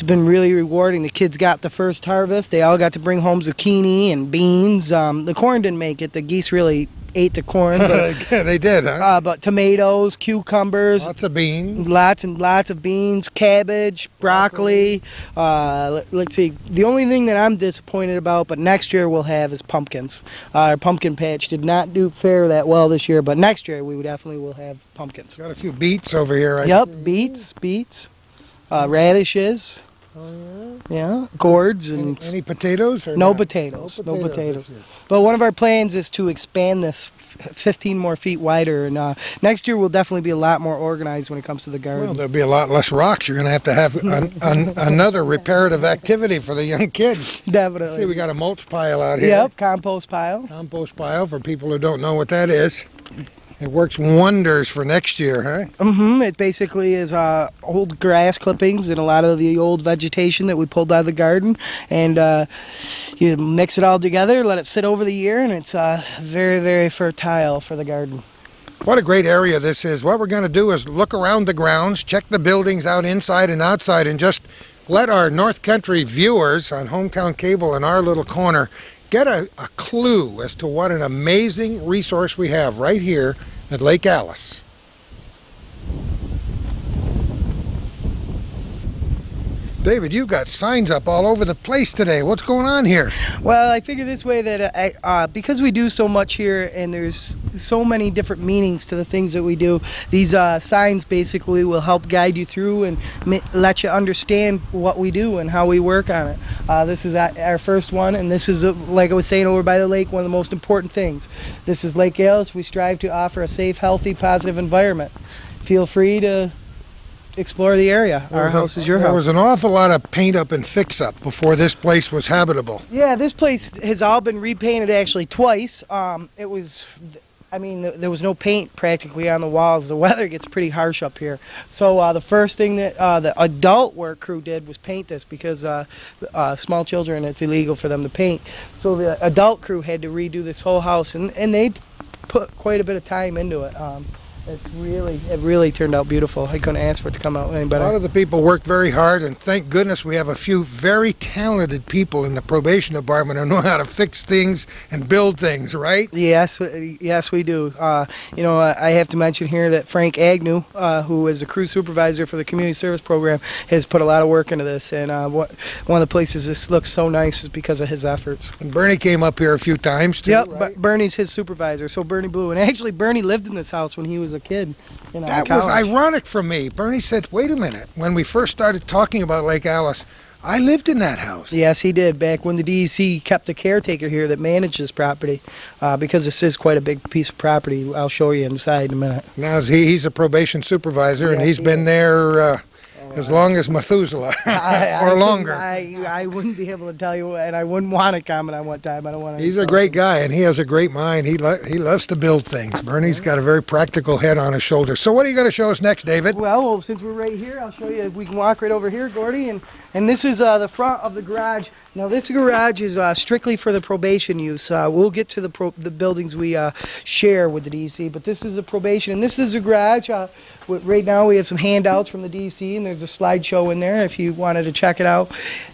been really rewarding. The kids got the first harvest. They all got to bring home zucchini and beans. The corn didn't make it. The geese really ate the corn. But, yeah, they did, huh? But tomatoes, cucumbers. Lots of beans. Lots and lots of beans, cabbage, broccoli. Let's see. The only thing that I'm disappointed about, but next year we'll have, is pumpkins. Our pumpkin patch did not do fare that well this year, but next year we definitely will have pumpkins. Got a few beets over here. Yep, beets, radishes. Oh, yeah, gourds and any potatoes? Or no not? potatoes. No potatoes. But one of our plans is to expand this 15 more feet wider, and next year we'll definitely be a lot more organized when it comes to the garden. Well, there'll be a lot less rocks. You're going to have another reparative activity for the young kids. Definitely. See, we got a mulch pile out here. Yep, compost pile. Compost pile, for people who don't know what that is. It works wonders for next year, huh? It basically is old grass clippings and a lot of the old vegetation that we pulled out of the garden, and you mix it all together, let it sit over the year, and it's very, very fertile for the garden. What a great area this is. What we're going to do is look around the grounds, check the buildings out inside and outside, and just let our North Country viewers on Hometown Cable in our little corner get a clue as to what an amazing resource we have right here at Lake Alice. David, you've got signs up all over the place today. What's going on here? Well, I figure this way that because we do so much here and there's so many different meanings to the things that we do, these signs basically will help guide you through and let you understand what we do and how we work on it. This is our first one, and this is, like I was saying, over by the lake, one of the most important things. This is Lake Alice. We strive to offer a safe, healthy, positive environment. Feel free to explore the area. Our house is your house. There was an awful lot of paint up and fix up before this place was habitable. Yeah, this place has all been repainted actually twice. There was no paint practically on the walls. The weather gets pretty harsh up here. So the first thing that the adult work crew did was paint this, because small children, it's illegal for them to paint. So the adult crew had to redo this whole house, and they put quite a bit of time into it. It really turned out beautiful. I couldn't ask for it to come out any better. A lot of the people worked very hard, and thank goodness we have a few very talented people in the probation department who know how to fix things and build things, right? Yes, we do. I have to mention here that Frank Agnew, who is a crew supervisor for the community service program, has put a lot of work into this, and one of the places this looks so nice is because of his efforts. And Bernie came up here a few times too. Yep, right? Bernie's his supervisor, so Bernie Blue. And actually Bernie lived in this house when he was a kid. That was ironic for me. Bernie said, wait a minute, when we first started talking about Lake Alice, I lived in that house. Yes, he did, back when the DEC kept a caretaker here that managed this property, because this is quite a big piece of property. I'll show you inside in a minute. Now he's a probation supervisor, and he's been there as long as Methuselah, or longer. I wouldn't be able to tell you, and I wouldn't want to comment on what time. I don't want to. He's a great guy, and he has a great mind. He loves to build things. Bernie's got a very practical head on his shoulders. So what are you going to show us next, David? Well, since we're right here, I'll show you. We can walk right over here, Gordy, and this is the front of the garage. Now this garage is strictly for the probation use. We'll get to the buildings we share with the DEC, but this is a probation, and this is a garage. Right now we have some handouts from the DEC, and there's a slideshow in there if you wanted to check it out.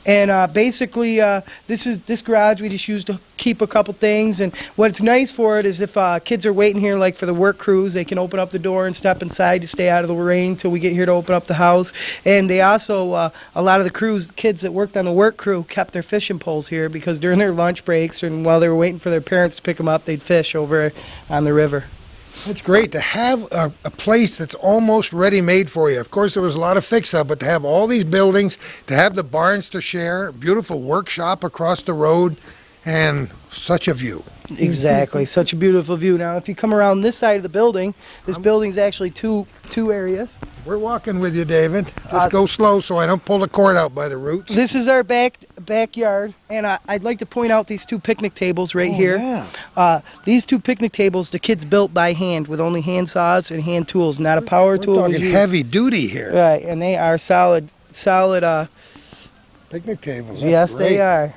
And basically this garage we just use to keep a couple things, and what's nice for it is if kids are waiting here, like for the work crews, they can open up the door and step inside to stay out of the rain till we get here to open up the house. And they also, a lot of the kids that worked on the work crew kept their fishing poles here, because during their lunch breaks and while they were waiting for their parents to pick them up, they'd fish over on the river. It's great to have a place that's almost ready-made for you. Of course, there was a lot of fix-up, but to have all these buildings, to have the barns to share, beautiful workshop across the road, and such a view. Exactly, such a beautiful view. Now, if you come around this side of the building, this building's actually two areas. We're walking with you, David. Just go slow so I don't pull the cord out by the roots. This is our backyard, and I'd like to point out these two picnic tables right here. Yeah. These two picnic tables, the kids built by hand with only hand saws and hand tools, not a power tool. We're talking heavy duty here. Right, and they are solid picnic tables. Yes, great. they are.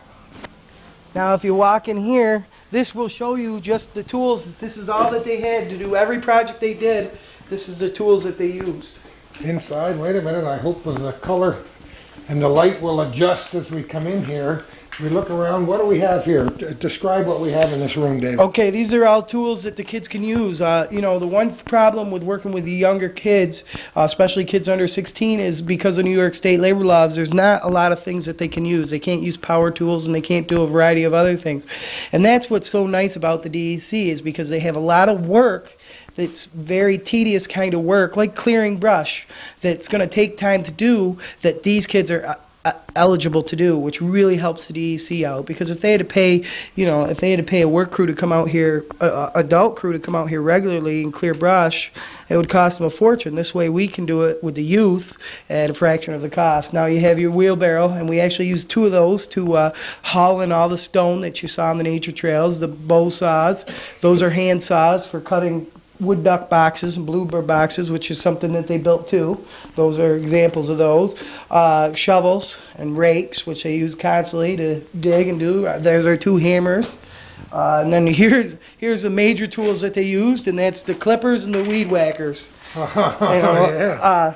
Now, if you walk in here, this will show you just the tools. This is all that they had to do every project they did. This is the tools that they used. Inside, wait a minute, I hope the color and the light will adjust as we come in here. We look around, what do we have here? Describe what we have in this room, David. Okay, these are all tools that the kids can use. You know, the one problem with working with the younger kids, especially kids under 16, is because of New York State labor laws, there's not a lot of things that they can use. They can't use power tools and they can't do a variety of other things. And that's what's so nice about the DEC, is because they have a lot of work that's very tedious kind of work, like clearing brush, that's going to take time to do, that these kids are eligible to do, which really helps the DEC out. Because if they had to pay, you know, if they had to pay a work crew to come out here, adult crew to come out here regularly and clear brush, it would cost them a fortune. This way we can do it with the youth at a fraction of the cost. Now you have your wheelbarrow, and we actually use 2 of those to haul in all the stone that you saw on the nature trails. The bow saws, those are hand saws for cutting wood duck boxes and bluebird boxes, which is something that they built too. Those are examples of those. Shovels and rakes, which they use constantly to dig and do. There's our 2 hammers. And then here's the major tools that they used, and that's the clippers and the weed whackers. Yeah.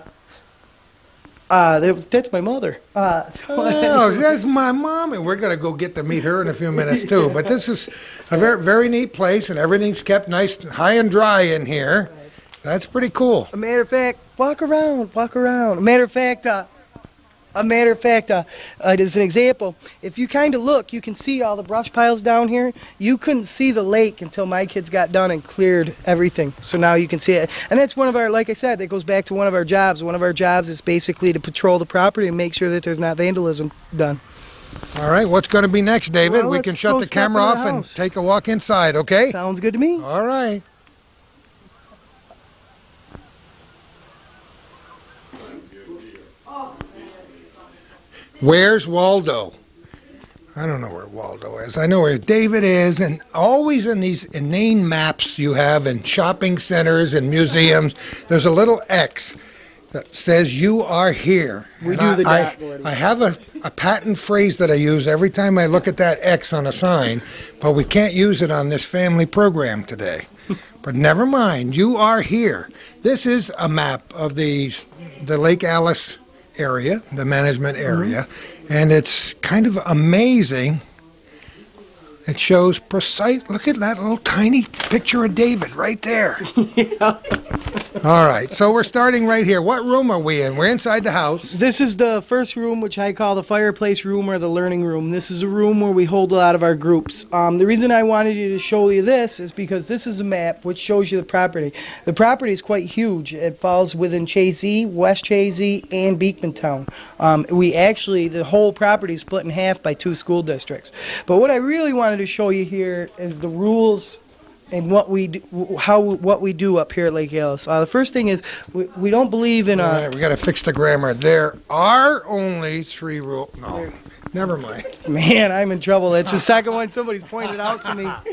That's my mother. Oh, that's my mom, and we're going to go get to meet her in a few minutes too. But this is a very, very neat place, and everything's kept nice, high and dry in here. That's pretty cool. A matter of fact, walk around. A matter of fact, as an example, if you kind of look, you can see all the brush piles down here. You couldn't see the lake until my kids got done and cleared everything. So now you can see it. And that's one of our, like I said, that goes back to one of our jobs. One of our jobs is basically to patrol the property and make sure that there's not vandalism done. All right, what's going to be next, David? Well, we can shut the camera off and take a walk inside, okay? Sounds good to me. All right. Where's Waldo? I don't know where Waldo is. I know where David is, and always in these inane maps you have in shopping centers and museums, there's a little X that says you are here. We do the dot, Gordy. I have a patent phrase that I use every time I look at that X on a sign, but we can't use it on this family program today. But never mind, you are here. This is a map of the Lake Alice area, the management area, and it's kind of amazing. It shows precise, look at that little tiny picture of David right there. Yeah. All right, so we're starting right here. What room are we in? We're inside the house. This is the first room, which I call the fireplace room or the learning room. This is a room where we hold a lot of our groups. The reason I wanted you to show you this is because this is a map which shows you the property. The property is quite huge. It falls within Chazy, West Chazy, and Beekmantown. The whole property is split in half by 2 school districts. But what I really wanted to show you here is the rules and what we do, what we do up here at Lake Alice. The first thing is we don't believe in. All right, we got to fix the grammar. There are only 3 rules. No, never mind. Man, I'm in trouble. That's the second one somebody's pointed out to me. But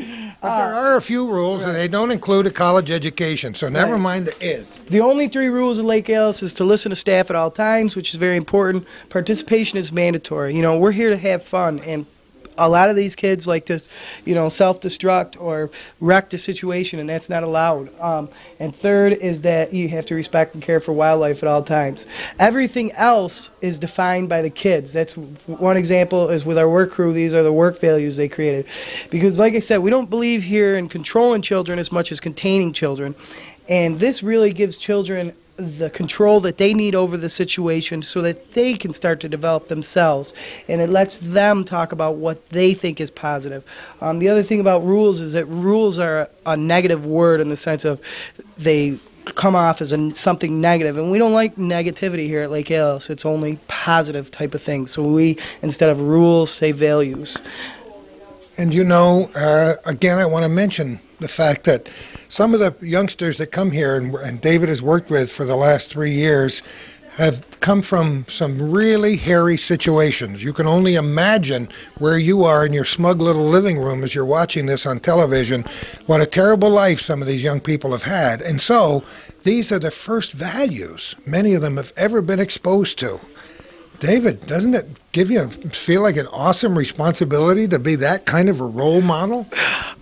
there are a few rules, and they don't include a college education. So never mind the is. The only 3 rules in Lake Alice is to listen to staff at all times, which is very important. Participation is mandatory. You know, we're here to have fun, and a lot of these kids like to, you know, self-destruct or wreck the situation, and that's not allowed. And third is that you have to respect and care for wildlife at all times. Everything else is defined by the kids. That's one example is with our work crew. These are the work values they created. Because like I said, we don't believe here in controlling children as much as containing children. And this really gives children the control that they need over the situation so that they can start to develop themselves, and it lets them talk about what they think is positive. The other thing about rules is that rules are a negative word in the sense of they come off as something negative, and we don't like negativity here at Lake Alice. It's only positive type of things. So we, instead of rules, say values. And you know, again, I want to mention the fact that some of the youngsters that come here and David has worked with for the last 3 years have come from some really hairy situations. You can only imagine where you are in your smug little living room as you're watching this on television, what a terrible life some of these young people have had. And so these are the first values many of them have ever been exposed to. David, doesn't it feel like an awesome responsibility to be that kind of a role model?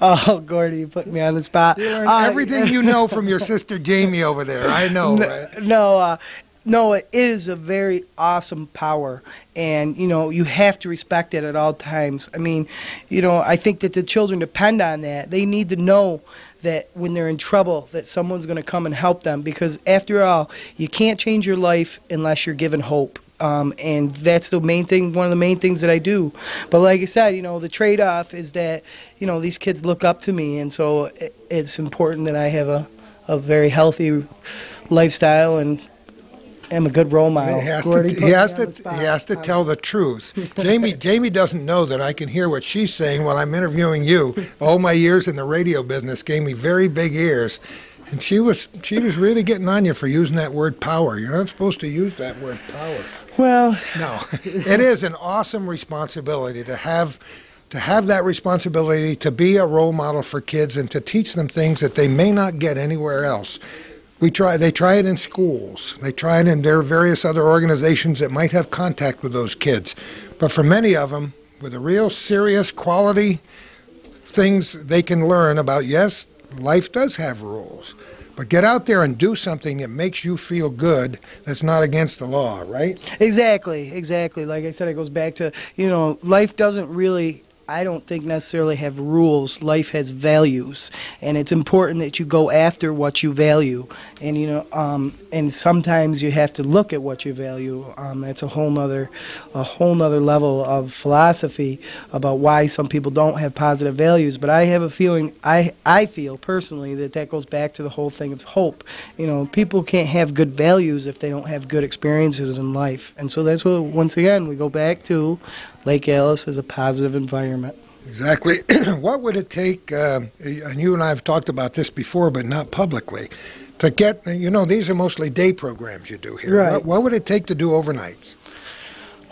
Oh, Gordy, you put me on the spot. You learn everything you know from your sister Jamie over there. I know, right? No, it is a very awesome power, and you have to respect it at all times. I mean, I think that the children depend on that. They need to know that when they're in trouble, that someone's going to come and help them, because after all, you can't change your life unless you're given hope. And that's the main thing, one of the main things that I do. But like I said, the trade-off is that, these kids look up to me, and so it's important that I have a very healthy lifestyle and am a good role model. He has to tell the truth. Jamie doesn't know that I can hear what she's saying while I'm interviewing you. All my years in the radio business gave me very big ears. And she was really getting on you for using that word power. You're not supposed to use that word power. Well, no, it is an awesome responsibility to have that responsibility to be a role model for kids and to teach them things that they may not get anywhere else. They try it in schools. They try it in their various other organizations that might have contact with those kids. But for many of them, with a real serious quality things they can learn about, yes, life does have rules. But get out there and do something that makes you feel good that's not against the law, right? Exactly. Like I said, it goes back to, life doesn't really, I don't think necessarily have rules. Life has values, and it's important that you go after what you value. And and sometimes you have to look at what you value. That's a whole nother level of philosophy about why some people don't have positive values. But I have a feeling, I feel personally that goes back to the whole thing of hope. People can't have good values if they don't have good experiences in life. And so that's what, once again, we go back to Lake Alice as a positive environment. Exactly. What would it take, and you and I have talked about this before, but not publicly, to get, these are mostly day programs you do here. Right. What would it take to do overnights?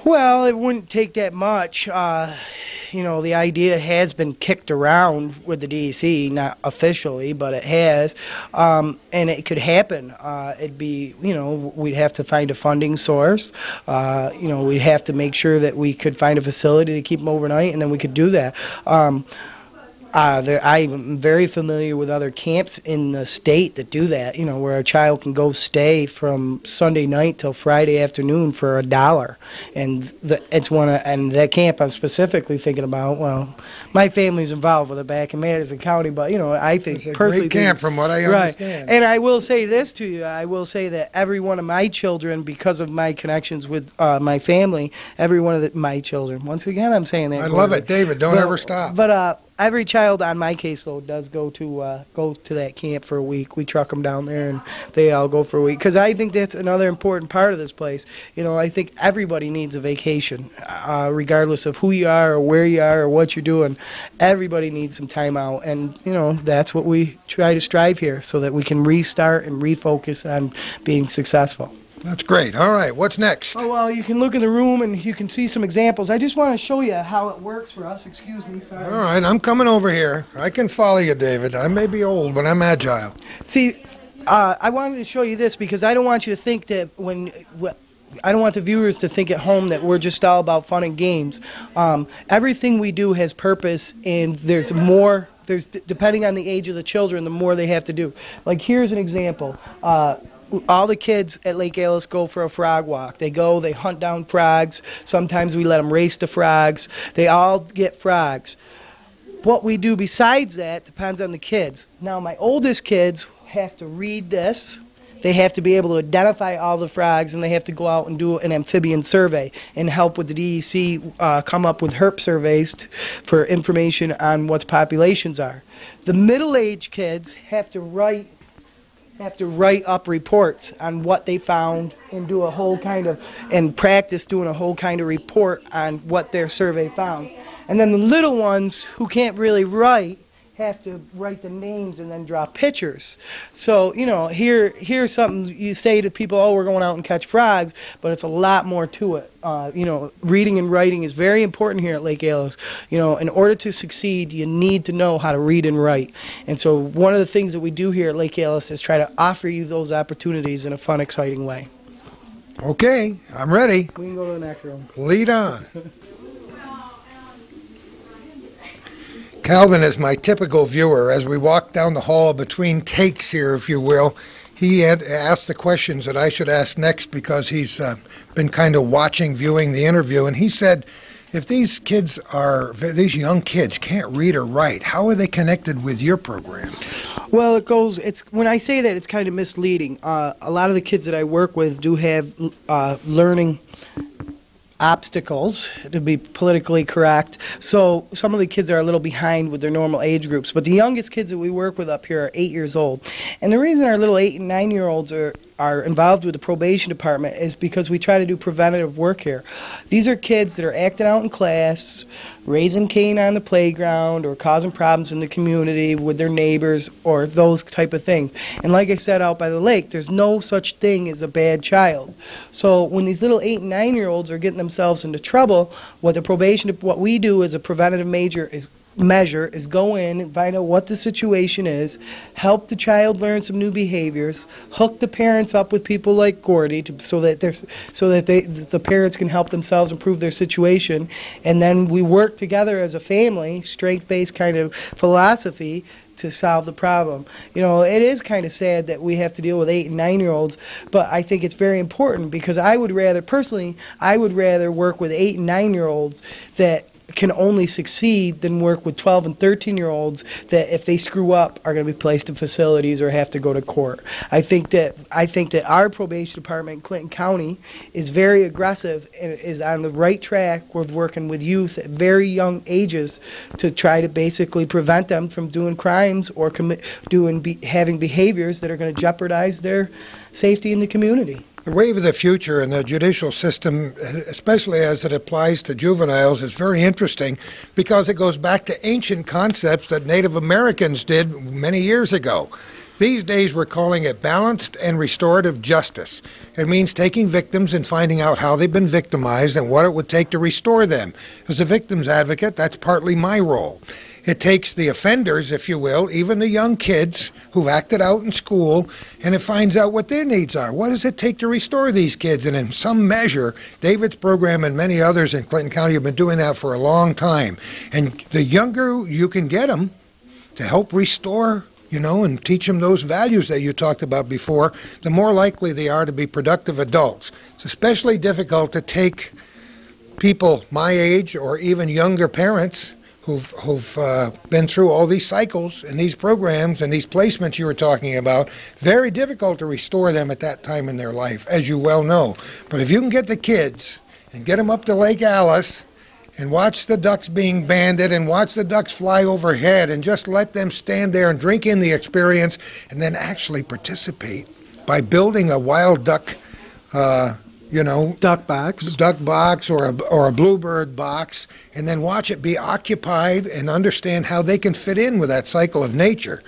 Well, it wouldn't take that much. The idea has been kicked around with the DEC, not officially, but it has, and it could happen. It'd be, we'd have to find a funding source. We'd have to make sure that we could find a facility to keep them overnight, and then we could do that. I'm very familiar with other camps in the state that do that, where a child can go stay from Sunday night till Friday afternoon for $1. And and that camp I'm specifically thinking about, well, my family's involved with it back in Madison County, but, I think it's a personally... great camp from what I understand. Right. And I will say this to you. I will say that every one of my children, because of my connections with my family, every one of my children, once again I'm saying that. I love it, David. Don't ever stop. But every child on my caseload does go to that camp for a week. We truck them down there, and they all go for a week. Because I think that's another important part of this place. I think everybody needs a vacation, regardless of who you are or where you are or what you're doing. Everybody needs some time out, and that's what we try to strive here, so that we can restart and refocus on being successful. That's great. All right, what's next? Oh, well, you can look in the room and you can see some examples. I just want to show you how it works for us. Excuse me, sorry. All right, I'm coming over here. I can follow you, David. I may be old, but I'm agile. See, I wanted to show you this because I don't want you to think that I don't want the viewers to think at home that we're just all about fun and games. Everything we do has purpose, and there's more. Depending on the age of the children, the more they have to do. Like, here's an example. All the kids at Lake Alice go for a frog walk. They hunt down frogs. Sometimes we let them race the frogs. They all get frogs. What we do besides that depends on the kids. Now, my oldest kids have to read this. They have to be able to identify all the frogs, and they have to go out and do an amphibian survey and help with the DEC come up with herp surveys for information on what populations are. The middle-aged kids have to write up reports on what they found and do a whole kind of, and practice doing a whole kind of report on what their survey found. And then the little ones who can't really write have to write the names and then draw pictures. So, here's something you say to people, oh, we're going out and catch frogs, but it's a lot more to it. Reading and writing is very important here at Lake Alice. In order to succeed, you need to know how to read and write. And so one of the things that we do here at Lake Alice is try to offer you those opportunities in a fun, exciting way. Okay, I'm ready. We can go to the next room. Lead on. Calvin is my typical viewer. As we walk down the hall between takes here, if you will, he had asked the questions that I should ask next because he's been kind of viewing the interview. And he said, if these these young kids can't read or write, how are they connected with your program? Well, when I say that, it's kind of misleading. A lot of the kids that I work with do have learning obstacles, to be politically correct. So some of the kids are a little behind with their normal age groups. But the youngest kids that we work with up here are 8 years old. And the reason our little 8 and 9-year-olds are involved with the probation department is because we try to do preventative work here. These are kids that are acting out in class, raising Cain on the playground, or causing problems in the community with their neighbors, or those type of things. And like I said, out by the lake, there's no such thing as a bad child. So when these little 8 and 9-year-olds are getting themselves into trouble, what we do as a preventative measure is go in and find out what the situation is, help the child learn some new behaviors, hook the parents up with people like Gordy so that the parents can help themselves improve their situation, and then we work together as a family, strength-based kind of philosophy, to solve the problem. You know, it is kind of sad that we have to deal with 8 and 9-year-olds, but I think it's very important because I would rather work with 8 and 9-year-olds that can only succeed than work with 12 and 13-year-olds that, if they screw up, are going to be placed in facilities or have to go to court. I think that our probation department in Clinton County is very aggressive and is on the right track with working with youth at very young ages to try to basically prevent them from doing crimes or having behaviors that are going to jeopardize their safety in the community. The wave of the future in the judicial system, especially as it applies to juveniles, is very interesting because it goes back to ancient concepts that Native Americans did many years ago. These days we're calling it balanced and restorative justice. It means taking victims and finding out how they've been victimized and what it would take to restore them. As a victim's advocate, that's partly my role. It takes the offenders, if you will, even the young kids who've acted out in school, and it finds out what their needs are. What does it take to restore these kids? And in some measure, David's program and many others in Clinton County have been doing that for a long time. And the younger you can get them to help restore, and teach them those values that you talked about before, the more likely they are to be productive adults. It's especially difficult to take people my age or even younger parents who've been through all these cycles and these programs and these placements you were talking about. Very difficult to restore them at that time in their life, as you well know. But if you can get the kids and get them up to Lake Alice and watch the ducks being banded and watch the ducks fly overhead and just let them stand there and drink in the experience and then actually participate by building a wild duck duck box or a bluebird box, and then watch it be occupied and understand how they can fit in with that cycle of nature.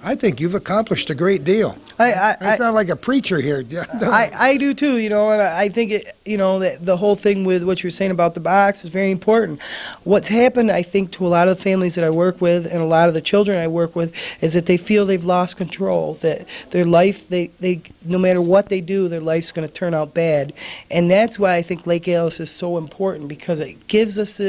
I think you've accomplished a great deal. I sound like a preacher here. I do too, and I think that the whole thing with what you're saying about the box is very important. What's happened, I think, to a lot of the families that I work with and a lot of the children I work with is that they feel they've lost control, that their life, they no matter what they do, their life's going to turn out bad. And that's why I think Lake Alice is so important, because it gives us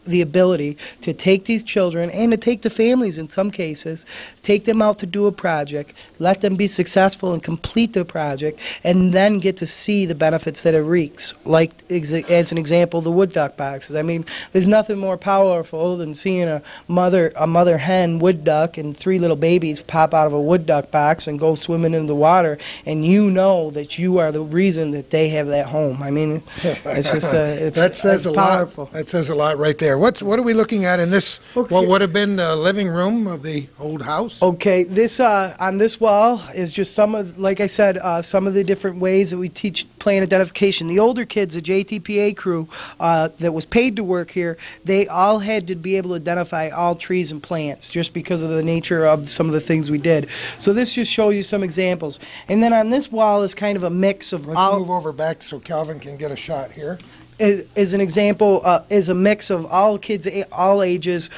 the ability to take these children and to take the families in some cases, take them out to do a project, let them be successful and complete the project, and then get to see the benefits that it reeks. Like, as an example, the wood duck boxes. I mean, there's nothing more powerful than seeing a mother hen wood duck and 3 little babies pop out of a wood duck box and go swimming in the water, and you know that you are the reason that they have that home. I mean, it's just that says a powerful. Lot. That says a lot right there. What are we looking at in this? Okay. What would have been the living room of the old house? Okay, this on this wall is just some of, like I said, some of the different ways that we teach plant identification. The older kids, the JTPA crew that was paid to work here, they all had to be able to identify all trees and plants just because of the nature of some of the things we did. So this just shows you some examples. And then on this wall is kind of a mix of Let's move over back so Calvin can get a shot here. is an example, is a mix of all kids, all ages,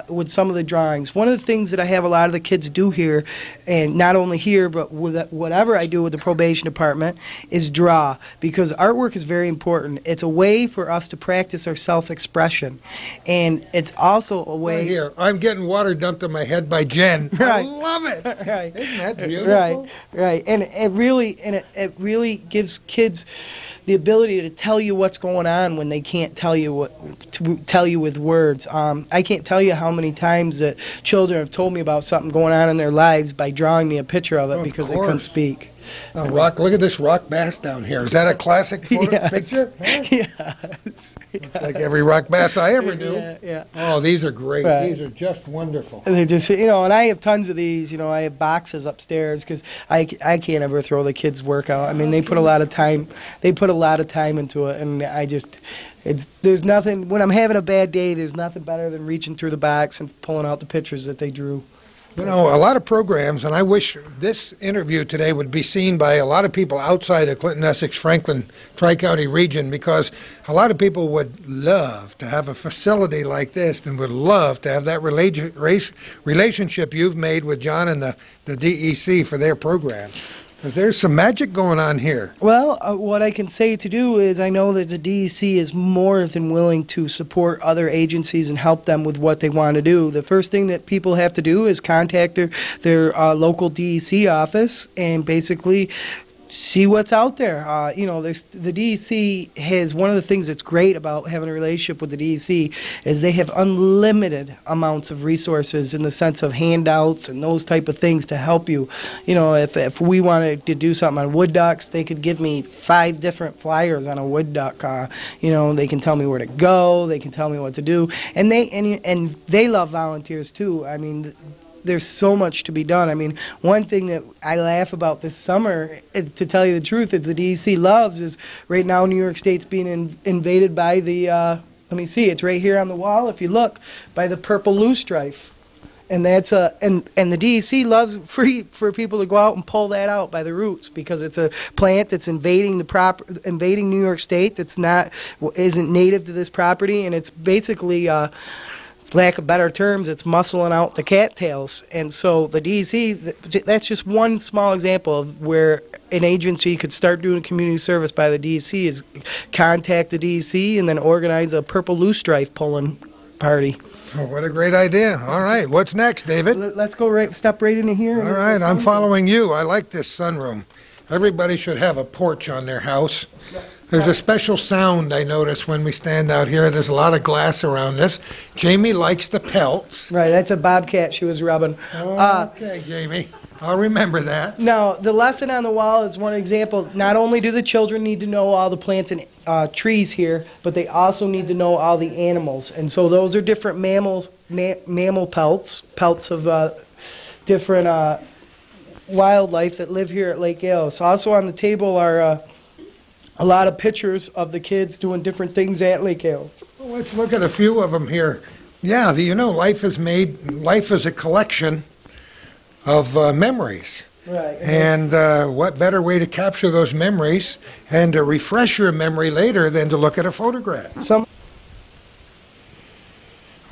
with some of the drawings. One of the things that I have a lot of the kids do here, and not only here, but with whatever I do with the probation department, is draw, because artwork is very important. It's a way for us to practice our self-expression, and it's also a way... Right here, I'm getting water dumped on my head by Jen. Right. I love it. Right. Isn't that beautiful? Right, right. And it really gives kids the ability to tell you what's going on when they can't tell you with words. I can't tell you how many times that children have told me about something going on in their lives by drawing me a picture of it because they couldn't speak. Oh, rock! Look at this rock bass down here. Is that a classic photo picture? Yes. Like every rock bass I ever knew. Yeah, yeah. Oh, these are great. Right. These are just wonderful. And they're just, and I have tons of these. I have boxes upstairs because I can't ever throw the kids' work out. I mean, they put a lot of time. They put a lot of time into it, and there's nothing. When I'm having a bad day, there's nothing better than reaching through the box and pulling out the pictures that they drew. A lot of programs, and I wish this interview today would be seen by a lot of people outside the Clinton, Essex, Franklin, Tri-County region, because a lot of people would love to have a facility like this and would love to have that relationship you've made with John and the DEC for their program. There's some magic going on here. Well, what I can say to do is I know that the DEC is more than willing to support other agencies and help them with what they want to do. The first thing that people have to do is contact their local DEC office and basically see what's out there. The DEC has, one of the things that's great about having a relationship with the DEC is they have unlimited amounts of resources in the sense of handouts and those type of things to help you. If we wanted to do something on wood ducks, they could give me 5 different flyers on a wood duck. They can tell me where to go, they can tell me what to do, and they love volunteers too. I mean, there's so much to be done. I mean, one thing that I laugh about this summer, to tell you the truth, that the DEC loves is right now New York State's being invaded by the, let me see, it's right here on the wall, if you look, by the purple loosestrife. And that's and the DEC loves for people to go out and pull that out by the roots, because it's a plant that's invading New York State, isn't native to this property, and it's basically lack of better terms, it's muscling out the cattails. And so the DEC, that's just one small example of where an agency could start doing community service by the DEC, is contact the DEC and then organize a purple loosestrife pulling party. Oh, what a great idea. All right, what's next, David? Let's go step right into here. All right, I'm following you. I like this sunroom. Everybody should have a porch on their house. There's a special sound I notice when we stand out here. There's a lot of glass around this. Jamie likes the pelts. Right, that's a bobcat she was rubbing. Okay, Jamie. I'll remember that. Now, the lesson on the wall is one example. Not only do the children need to know all the plants and trees here, but they also need to know all the animals. And so those are different mammal pelts of different wildlife that live here at Lake Alice. Also on the table are a lot of pictures of the kids doing different things at Lake Alice. Well, let's look at a few of them here. Yeah, life is a collection of memories. Right. And what better way to capture those memories and to refresh your memory later than to look at a photograph?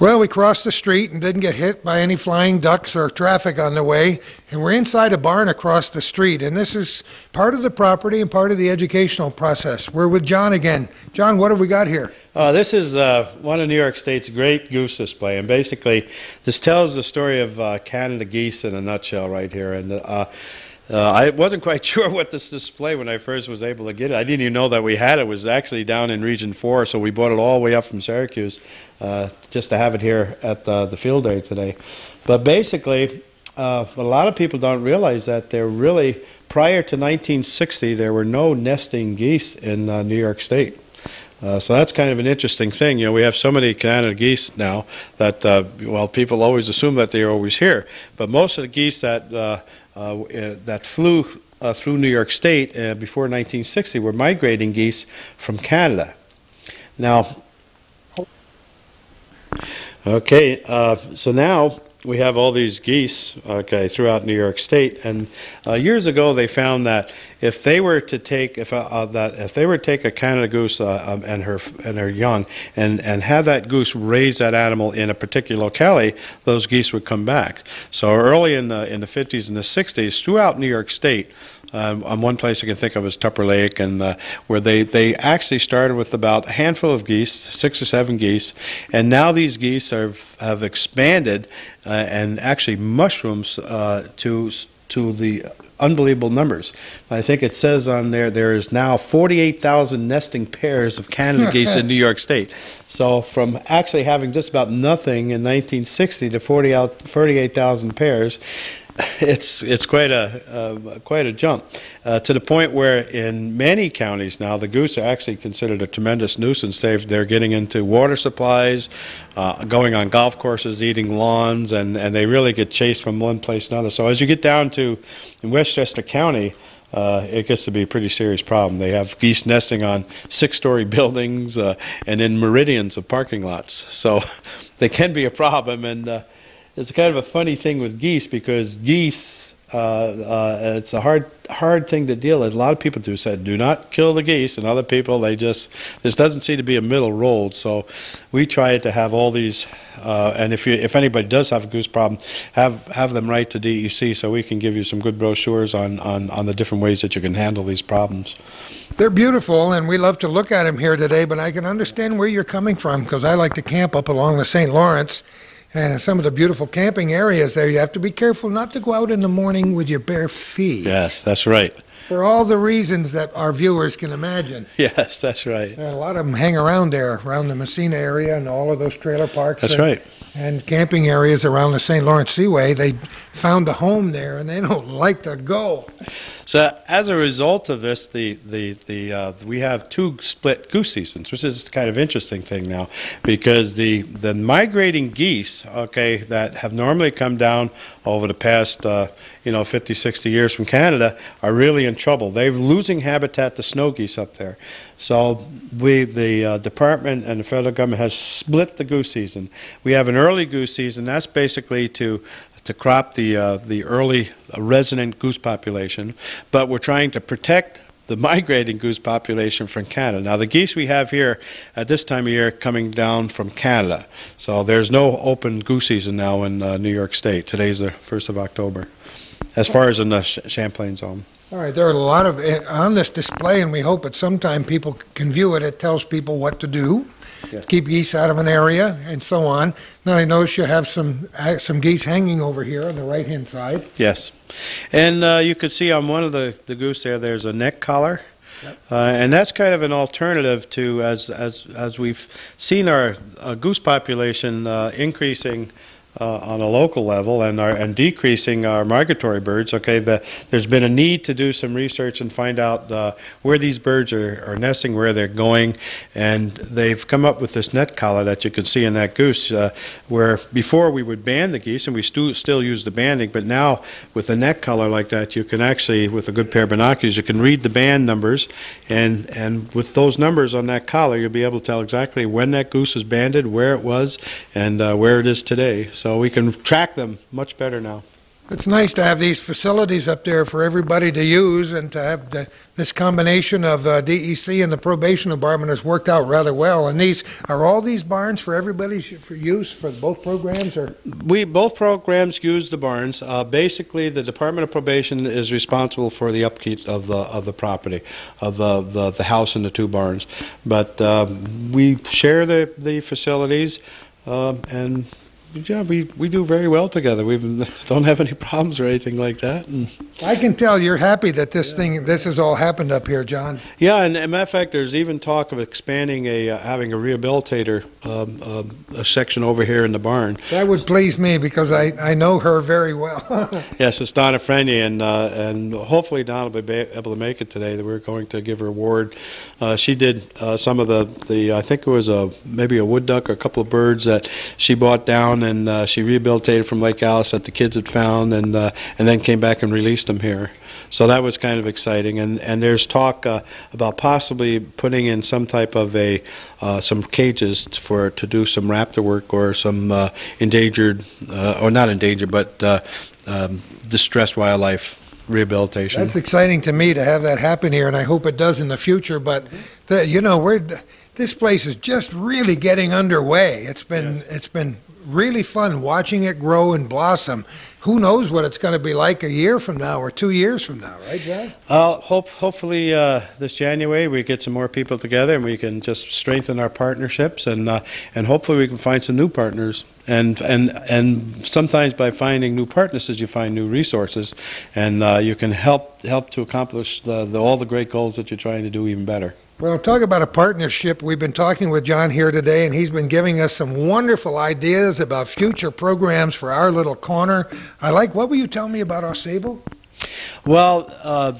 Well, we crossed the street and didn't get hit by any flying ducks or traffic on the way, and we're inside a barn across the street, and this is part of the property and part of the educational process. We're with John again. John, what have we got here? This is one of New York State's great goose display, and basically this tells the story of Canada geese in a nutshell right here. And I wasn't quite sure what this display when I first was able to get it. I didn't even know that we had it. It was actually down in Region 4, so we brought it all the way up from Syracuse just to have it here at the field day today. But basically, a lot of people don't realize that there really, prior to 1960, there were no nesting geese in New York State. So that's kind of an interesting thing. We have so many Canada geese now that, people always assume that they're always here. But most of the geese that flew through New York State before 1960 were migrating geese from Canada. Now, okay, so now we have all these geese, okay, throughout New York State, and years ago they found that if they were to take if they were to take a Canada goose and her young and have that goose raise that animal in a particular locality, those geese would come back. So early in the 50s and the 60s, throughout New York State. On one place I can think of is Tupper Lake, and where they actually started with about a handful of geese, 6 or 7 geese, and now these geese have expanded and actually mushrooms to the unbelievable numbers. I think it says on there is now 48,000 nesting pairs of Canada geese in New York State. So from actually having just about nothing in 1960 to 48,000 pairs. It's quite a jump to the point where in many counties now the goose are actually considered a tremendous nuisance. They're getting into water supplies, going on golf courses, eating lawns, and they really get chased from one place to another. So as you get down to in Westchester County, it gets to be a pretty serious problem. They have geese nesting on 6-story buildings and in meridians of parking lots. So they can be a problem, and it's kind of a funny thing with geese because geese, it's a hard thing to deal with. A lot of people do say, do not kill the geese, and other people, this doesn't seem to be a middle road. So we try to have all these, and if anybody does have a goose problem, have them write to DEC so we can give you some good brochures on the different ways that you can handle these problems. They're beautiful, and we love to look at them here today, but I can understand where you're coming from because I like to camp up along the St. Lawrence. And some of the beautiful camping areas there, you have to be careful not to go out in the morning with your bare feet. Yes, that's right. For all the reasons that our viewers can imagine. Yes, that's right. And a lot of them hang around there, around the Messina area and all of those trailer parks. That's right. And camping areas around the St. Lawrence Seaway. They found a home there, and they don't like to go. So as a result of this, we have 2 split goose seasons, which is kind of interesting thing now, because the migrating geese, okay, that have normally come down over the past 50, 60 years from Canada are really in trouble. They're losing habitat to snow geese up there. So the department and the federal government has split the goose season. We have an early goose season. That's basically to crop the early resident goose population, but we're trying to protect the migrating goose population from Canada. Now the geese we have here at this time of year coming down from Canada. So there's no open goose season now in New York State. Today's the 1st of October, as far as in the Champlain zone. All right, there are a lot of on this display, and we hope at some time people can view it. It tells people what to do, yes. Keep geese out of an area, and so on. Now I notice you have some geese hanging over here on the right-hand side. Yes, and you could see on one of the goose there's a neck collar. Yep. And that's kind of an alternative to as we've seen our goose population increasing on a local level and decreasing our migratory birds. Okay, there's been a need to do some research and find out where these birds are nesting, where they're going, and they've come up with this net collar that you can see in that goose, where before we would band the geese, and we still use the banding, but now with a net collar like that, you can actually, with a good pair of binoculars, you can read the band numbers, and with those numbers on that collar, you'll be able to tell exactly when that goose was banded, where it was, and where it is today. So we can track them much better now. It's nice to have these facilities up there for everybody to use, and to have this combination of DEC and the probation department has worked out rather well. And all these barns for everybody's for use for both programs, or both programs use the barns. Basically, the Department of Probation is responsible for the upkeep of the property, of the house and the 2 barns. But we share the facilities, and yeah, we do very well together. We don't have any problems or anything like that. And I can tell you're happy that this has all happened up here, John. Yeah, and as a matter of fact, there's even talk of expanding having a rehabilitator a section over here in the barn. That would please me because I know her very well. Yes, it's Donna Frenier, and hopefully Donna will be able to make it today. That we're going to give her a award. She did some of the I think it was maybe a wood duck or a couple of birds that she brought down, and she rehabilitated from Lake Alice that the kids had found, and then came back and released them here. So that was kind of exciting, and there's talk about possibly putting in some type of some cages to do some raptor work or some endangered, or not endangered, but distressed wildlife rehabilitation. That's exciting to me to have that happen here, and I hope it does in the future. But this place is just really getting underway. It's been really fun watching it grow and blossom. Who knows what it's going to be like a year from now or 2 years from now, right, John? Hopefully this January we get some more people together and we can just strengthen our partnerships, and hopefully we can find some new partners. And sometimes by finding new partners, you find new resources, and you can help to accomplish all the great goals that you're trying to do even better. Well, talk about a partnership. We've been talking with John here today, and he's been giving us some wonderful ideas about future programs for our little corner. What were you telling me about Ausable? Well,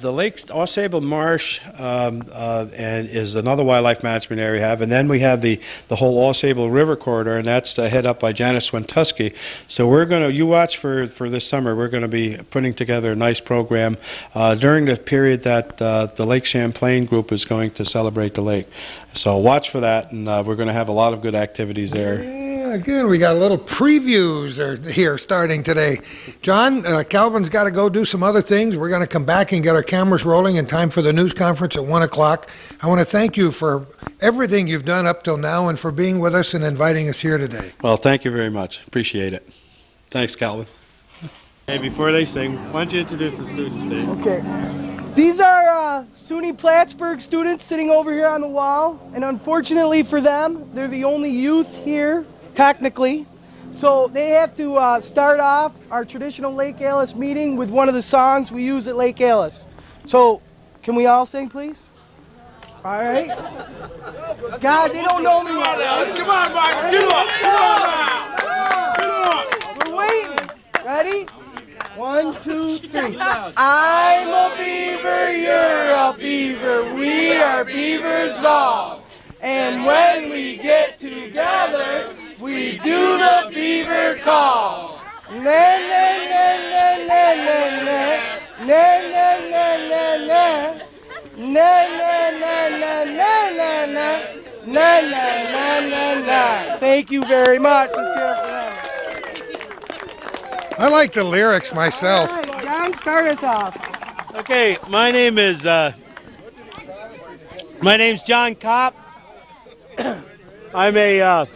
the Lake Ausable Marsh and is another wildlife management area we have, and then we have the whole Ausable River corridor, and that's head up by Janice Swentuski. So you watch for this summer. We're going to be putting together a nice program during the period that the Lake Champlain group is going to celebrate the lake. So watch for that, and we're going to have a lot of good activities there. Yeah, good. We got a little previews here starting today. John, Calvin's got to go do some other things. We're going to come back and get our cameras rolling in time for the news conference at 1 o'clock. I want to thank you for everything you've done up till now and for being with us and inviting us here today. Well, thank you very much. Appreciate it. Thanks, Calvin. Hey, before they sing, why don't you introduce the students, Dave? Okay. These are SUNY Plattsburgh students sitting over here on the wall, and unfortunately for them, they're the only youth here, technically. So they have to start off our traditional Lake Alice meeting with one of the songs we use at Lake Alice. So, can we all sing, please? All right. God, they don't know me well. Come on, Mark. Get up. We're waiting. Ready? 1, 2, 3. I'm a beaver, you're a beaver, we are beavers all. And when we get together, we do the beaver call. Na na na na na na na na na na na na na na na na. Thank you very much. Let's hear it for them. I like the lyrics myself. All right, John, start us off. Okay, my name's John Kopp. I'm a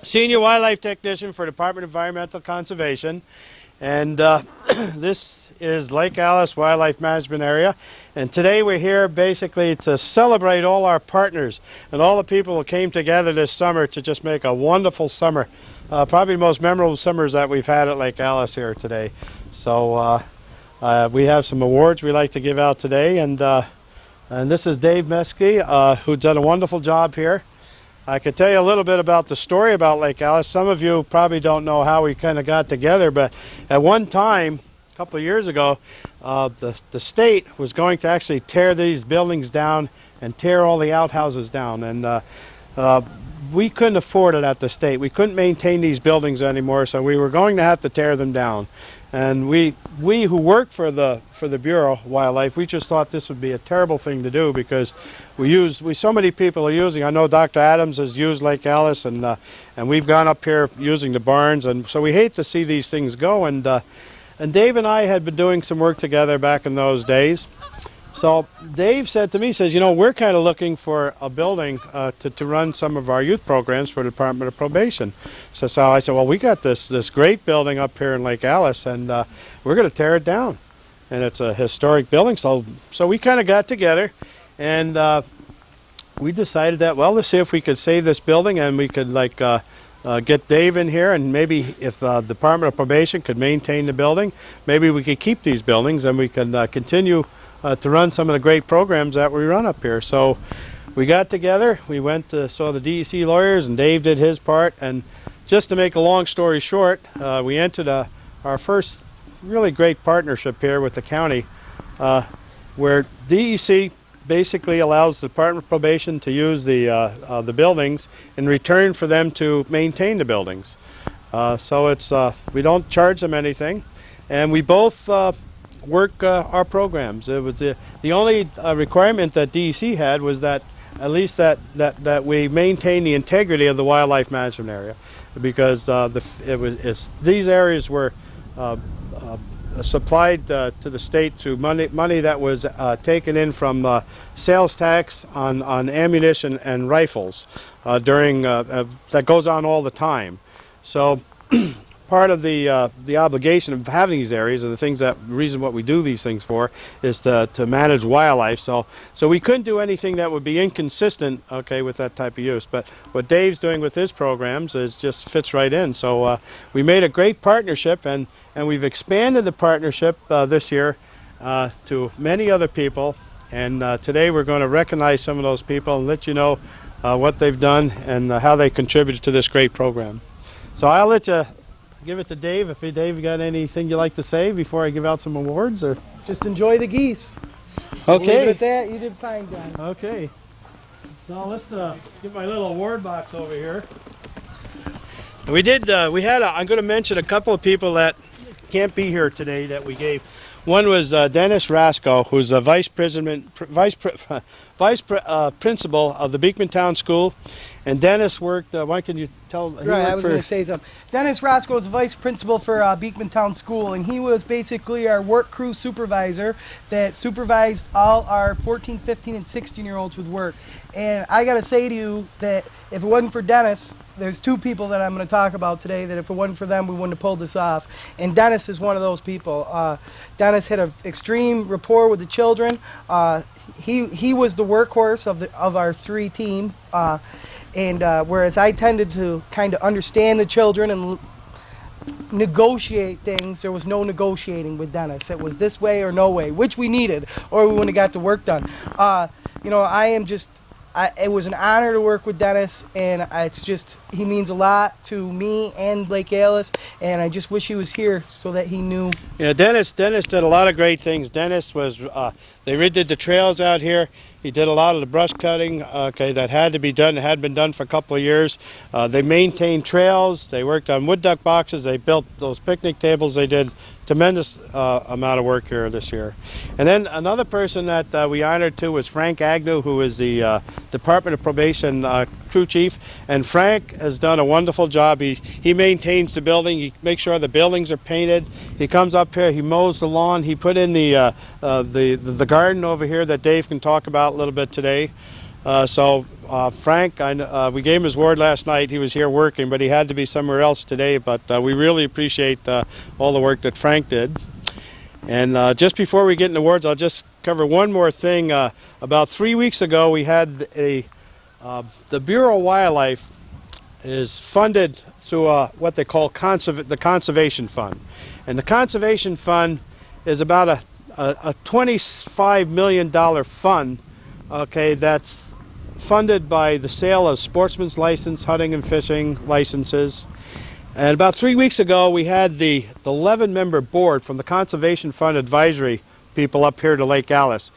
senior wildlife technician for Department of Environmental Conservation, and this is Lake Alice Wildlife Management Area. And today we're here basically to celebrate all our partners and all the people who came together this summer to just make a wonderful summer. Probably the most memorable summers that we've had at Lake Alice here today. So we have some awards we like to give out today, and this is Dave Mesky, who's done a wonderful job here. I could tell you a little bit about the story about Lake Alice. Some of you probably don't know how we kind of got together, but at one time, a couple of years ago, the state was going to actually tear these buildings down and tear all the outhouses down, and we couldn't afford it at the state. We couldn't maintain these buildings anymore, so we were going to have to tear them down. And we who worked for the Bureau of Wildlife, we just thought this would be a terrible thing to do, because so many people are using. I know Dr. Adams has used Lake Alice, and we've gone up here using the barns, and so we hate to see these things go. And Dave and I had been doing some work together back in those days. So Dave said to me, says, you know, we're kind of looking for a building to run some of our youth programs for the Department of Probation. So I said, well, we got this great building up here in Lake Alice, and we're going to tear it down. And it's a historic building. So we kind of got together, and we decided that, well, let's see if we could save this building, and we could get Dave in here, and maybe if the Department of Probation could maintain the building, maybe we could keep these buildings, and we could continue to run some of the great programs that we run up here. So we got together, we went to saw the DEC lawyers, and Dave did his part, and just to make a long story short, we entered our first really great partnership here with the county, where DEC basically allows the Department of Probation to use the buildings in return for them to maintain the buildings. So it's we don't charge them anything, and we both work our programs. It was the only requirement that DEC had was that at least that we maintain the integrity of the wildlife management area, because these areas were supplied to the state through money that was taken in from sales tax on ammunition and rifles during that goes on all the time. So part of the obligation of having these areas, and the reason what we do these things for, is to manage wildlife. So we couldn't do anything that would be inconsistent, okay, with that type of use. But what Dave's doing with his programs just fits right in. So we made a great partnership, and we've expanded the partnership this year to many other people. And today we're going to recognize some of those people and let you know what they've done and how they contributed to this great program. So I'll let you give it to Dave. If Dave, you got anything you'd like to say before I give out some awards? Or Just enjoy the geese. Okay. Leave it at that. You did fine, John. Okay. So let's get my little award box over here. We did. I'm going to mention a couple of people that can't be here today that we gave. One was Dennis Rasco, who's the vice principal of the Beekman Town School. And Dennis worked, why can you tell? Right, I was going to say something. Dennis Roscoe is vice principal for Beekman Town School, and he was basically our work crew supervisor that supervised all our 14, 15, and 16-year-olds with work. And I got to say to you that if it wasn't for Dennis, there's two people that I'm going to talk about today that if it wasn't for them, we wouldn't have pulled this off. And Dennis is one of those people. Dennis had an extreme rapport with the children. He was the workhorse of our three team. Whereas I tended to kind of understand the children and negotiate things, there was no negotiating with Dennis. It was this way or no way, which we needed, or we wouldn't have got the work done. It was an honor to work with Dennis, and he means a lot to me and Lake Alice, and I just wish he was here so that he knew. Yeah, Dennis did a lot of great things. Dennis was, they redid the trails out here. He did a lot of the brush cutting, okay, that had to be done. It had been done for a couple of years. They maintained trails. They worked on wood duck boxes. They built those picnic tables. They did tremendous amount of work here this year. And then another person that we honored too was Frank Agnew, who is the Department of Probation crew chief. And Frank has done a wonderful job. He maintains the building. He makes sure the buildings are painted. He comes up here. He mows the lawn. He put in the garden over here that Dave can talk about a little bit today. Frank, we gave him his award last night. He was here working, but he had to be somewhere else today. But we really appreciate all the work that Frank did. And just before we get into awards, I'll just cover one more thing. About 3 weeks ago, we had the Bureau of Wildlife is funded through what they call the Conservation Fund. And the Conservation Fund is about a $25 million fund, okay, that's funded by the sale of sportsman's license, hunting and fishing licenses. And about 3 weeks ago, we had the 11-member board from the Conservation Fund Advisory people up here to Lake Alice.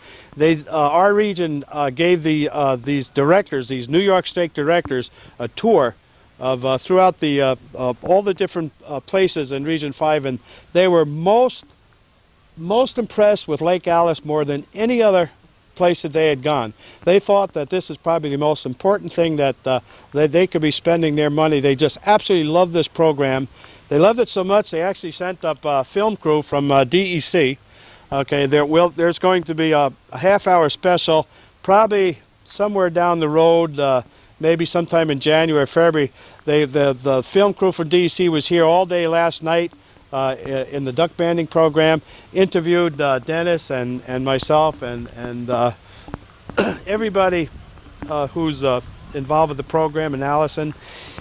Our region gave these directors, these New York State directors, a tour of throughout all the different places in Region 5, and they were most impressed with Lake Alice more than any other place that they had gone. They thought that this is probably the most important thing that they could be spending their money. They just absolutely loved this program. They loved it so much they actually sent up a film crew from DEC. Okay, there's going to be a half-hour special, probably somewhere down the road, maybe sometime in January, February. The film crew from DEC was here all day last night in the duck banding program, interviewed Dennis and myself and everybody who's involved with the program, and Allison,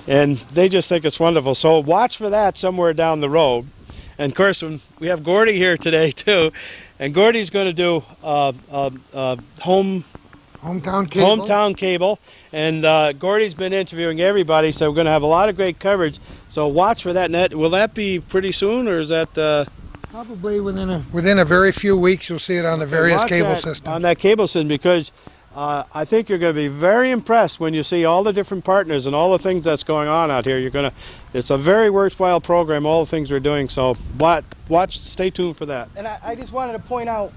and they just think it's wonderful. So watch for that somewhere down the road. And of course, we have Gordy here today too, and Gordy's going to do Hometown Cable, and Gordy's been interviewing everybody, so we're going to have a lot of great coverage. So watch for that. Net. Will that be pretty soon, or is that? Probably within a very few weeks, you'll see it on the various cable systems. On that cable system, because I think you're going to be very impressed when you see all the different partners and all the things that's going on out here. It's a very worthwhile program, all the things we're doing. So stay tuned for that. And I just wanted to point out,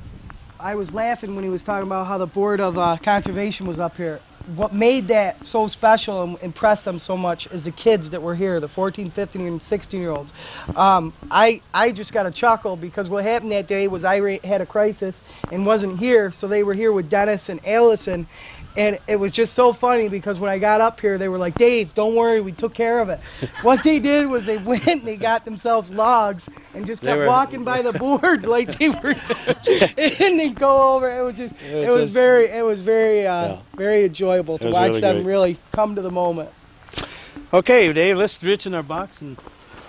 I was laughing when he was talking about how the Board of Conservation was up here. What made that so special and impressed them so much is the kids that were here, the 14, 15, and 16-year-olds. I just got a chuckle because what happened that day was I had a crisis and wasn't here, so they were here with Dennis and Allison. And it was just so funny because when I got up here, they were like, Dave, don't worry, we took care of it. What they did was they went and they got themselves logs and just kept walking by the board like they were, and they go over. It was very enjoyable to watch them really come to the moment. Okay, Dave, let's reach in our box and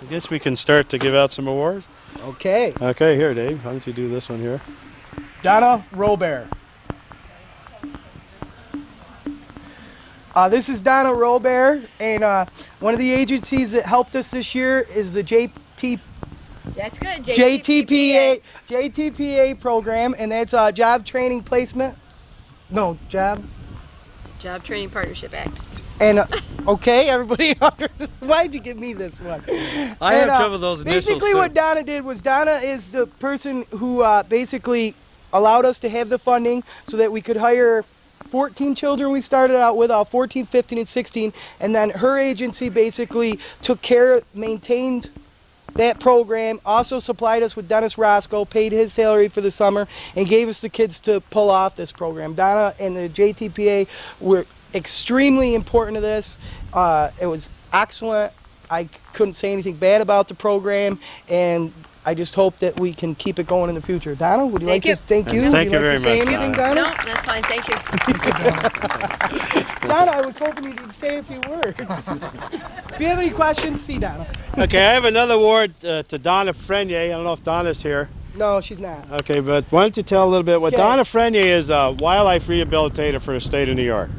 I guess we can start to give out some awards. Okay. Okay, here, Dave, why don't you do this one here? Donna Robert. This is Donna Robert, and one of the agencies that helped us this year is the That's good. JTPA program, and that's Job Training Placement. No, Job Training Partnership Act. And okay, everybody, why'd you give me this one? I have trouble with those initials. Basically, what Donna did was Donna is the person who basically allowed us to have the funding so that we could hire 14 children we started out with, 14, 15, and 16, and then her agency basically took care, maintained that program, also supplied us with Dennis Roscoe, paid his salary for the summer, and gave us the kids to pull off this program. Donna and the JTPA were extremely important to this. It was excellent. I couldn't say anything bad about the program, and I just hope that we can keep it going in the future. Donna, would you like to thank you? Thank you very much. Would you like to say anything, Donna? No, that's fine. Thank you. Donna, I was hoping you'd say a few words. If you have any questions, see Donna. Okay, I have another award to Donna Frenier. I don't know if Donna's here. No, she's not. Okay, but why don't you tell a little bit what Donna Frenier is a wildlife rehabilitator for the state of New York.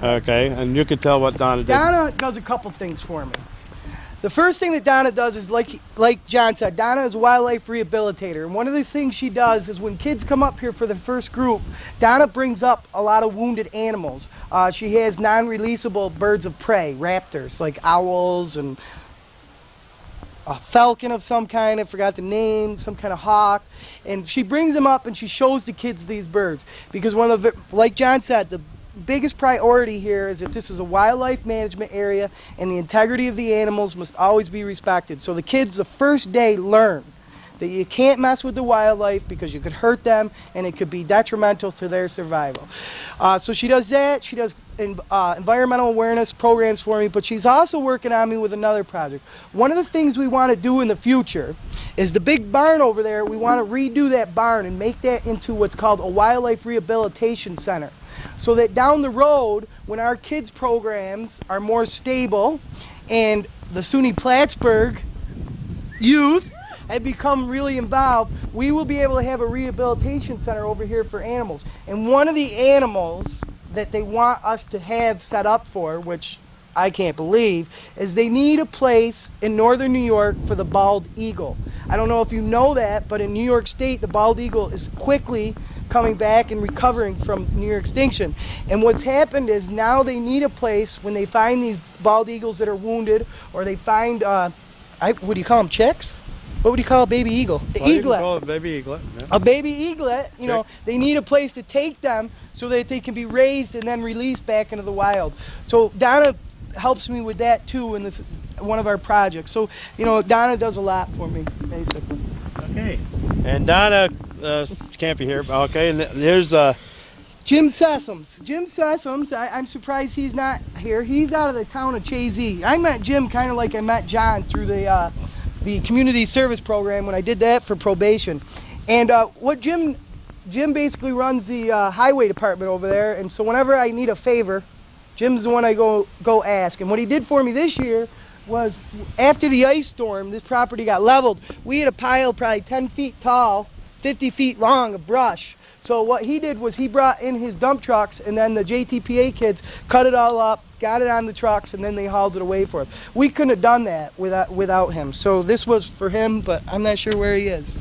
Okay, and you can tell what Donna did. Donna does a couple things for me. The first thing that Donna does is, like John said, Donna is a wildlife rehabilitator. And one of the things she does is when kids come up here for the first group, Donna brings up a lot of wounded animals. She has non-releasable birds of prey, raptors, like owls and a falcon of some kind, I forgot the name, some kind of hawk. And she brings them up and she shows the kids these birds. Because like John said, the biggest priority here is that this is a wildlife management area and the integrity of the animals must always be respected. So the kids the first day learn that you can't mess with the wildlife because you could hurt them and it could be detrimental to their survival. So she does that. She does environmental awareness programs for me, but she's also working on me with another project. One of the things we want to do in the future is the big barn over there. We want to redo that barn and make that into what's called a wildlife rehabilitation center. So that down the road, when our kids' programs are more stable and the SUNY Plattsburgh youth have become really involved, we will be able to have a rehabilitation center over here for animals. And one of the animals that they want us to have set up for, which I can't believe, is they need a place in northern New York for the bald eagle. I don't know if you know that, but in New York State, the bald eagle is quickly coming back and recovering from near extinction. And what's happened is now they need a place when they find these bald eagles that are wounded, or they find, what do you call them, chicks? What would you call a baby eagle? Well, you can call it a baby eaglet. Yeah. A baby eaglet, you know, they need a place to take them so that they can be raised and then released back into the wild. So Donna helps me with that too in this one of our projects. So, you know, Donna does a lot for me, basically. Okay. And Donna can't be here. Okay, and here's Jim Sessoms. Jim Sessoms, I'm surprised he's not here. He's out of the town of Chazy. I met Jim kind of like I met John through the community service program when I did that for probation. And what Jim basically runs the highway department over there, and so whenever I need a favor, Jim's the one I go ask. And what he did for me this year was, after the ice storm, this property got leveled. We had a pile probably 10 feet tall, 50 feet long of brush. So what he did was he brought in his dump trucks, and then the JTPA kids cut it all up, got it on the trucks, and then they hauled it away for us. We couldn't have done that without him. So this was for him, but I'm not sure where he is.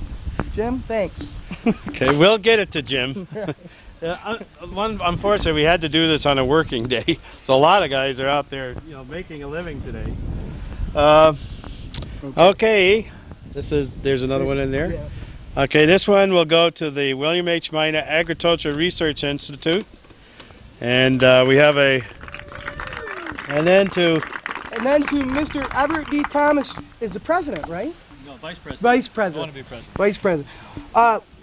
Jim, thanks. Okay, we'll get it to Jim. Unfortunately, we had to do this on a working day, so a lot of guys are out there, making a living today. Okay, there's another one in there. Okay, this one will go to the William H. Minor Agricultural Research Institute, and we have and then to Mr. Everett D. Thomas is the president, right? No, vice president. Vice president. I want to be president. Vice president.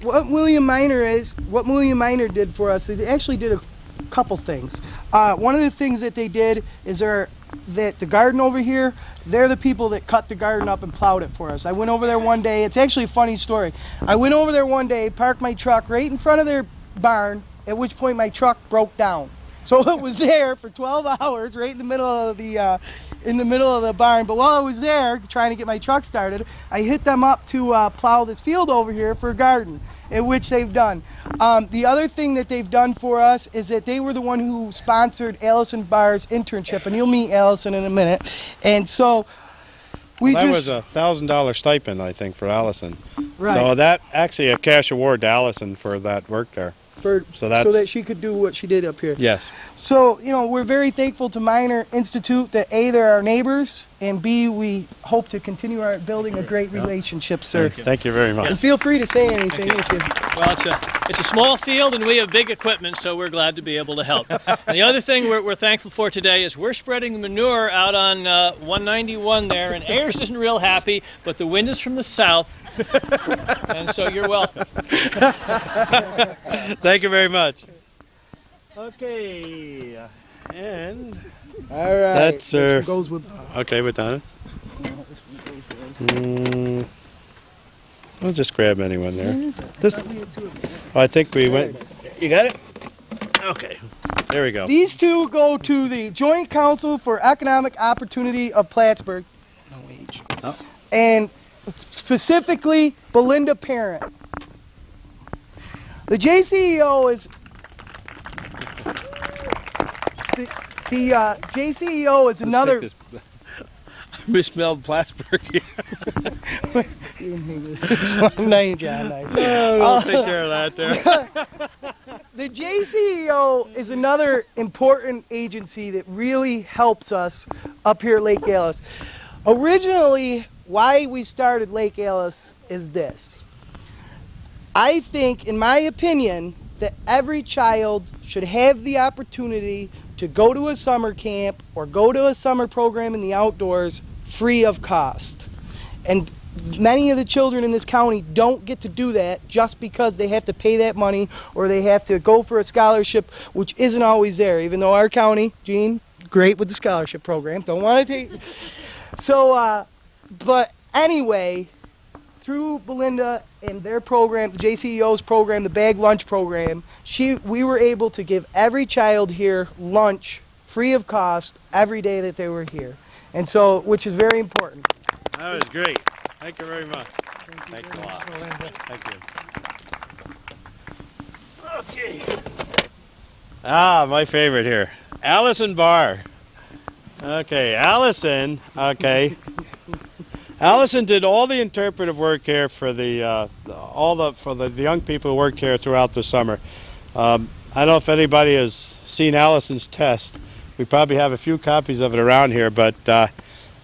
What William Minor did for us, they actually did a couple things. One of the things that they did is that the garden over here, they're the people that cut the garden up and plowed it for us. I went over there one day. It's actually a funny story. I went over there one day, parked my truck right in front of their barn, at which point my truck broke down. So it was there for 12 hours, right in the middle of the barn. But while I was there trying to get my truck started, I hit them up to plow this field over here for a garden, in which they've done. The other thing that they've done for us is that they were the one who sponsored Allison Barr's internship, and you'll meet Allison in a minute. And so that was a $1,000 stipend, I think, for Allison. Right. So that actually a cash award to Allison for that work there. So that she could do what she did up here. Yes. So, we're very thankful to Minor Institute that A, they're our neighbors, and B, we hope to continue building a great relationship, sir. Thank you very much. And feel free to say anything. Well, it's a small field, and we have big equipment, so we're glad to be able to help. And the other thing we're thankful for today is we're spreading manure out on 191 there, and Ayers isn't real happy, but the wind is from the south, and so you're welcome. Thank you very much. Okay, and all right, that's goes with. Okay, with Donna. I'll just grab anyone there. I think we went. You got it? Okay, there we go. These two go to the Joint Council for Economic Opportunity of Plattsburgh. No age. Oh. And specifically, Belinda Parent. The JCEO is. The JCEO is another. Misspelled Plattsburgh here. It's fine. Nice, John. Nice. No, we'll take care of that there. The JCEO is another important agency that really helps us up here at Lake Alice. Originally, why we started Lake Alice is this. I think, in my opinion, that every child should have the opportunity to go to a summer camp or go to a summer program in the outdoors free of cost. And many of the children in this county don't get to do that just because they have to pay that money or they have to go for a scholarship, which isn't always there, even though our county, Gene, great with the scholarship program, don't want to take. So, but anyway, through Belinda and their program, the JCEO's program, the Bag Lunch program, we were able to give every child here lunch free of cost every day that they were here. And so, which is very important. That was great. Thank you very much. Thanks a lot. Thank you. Okay. My favorite here. Allison Barr. Okay, Allison. Okay. Allison did all the interpretive work here for the young people who work here throughout the summer. I don't know if anybody has seen Allison's test. We probably have a few copies of it around here, but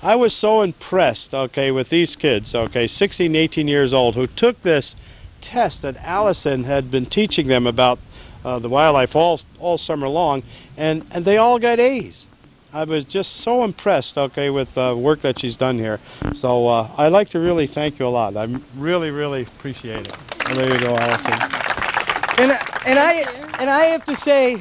I was so impressed, okay, with these kids, okay, 16, 18 years old, who took this test that Allison had been teaching them about the wildlife all summer long, and they all got A's. I was just so impressed, okay, with the work that she's done here. So I'd like to really thank you a lot. I really, really appreciate it. Well, there you go, Allison. And I have to say,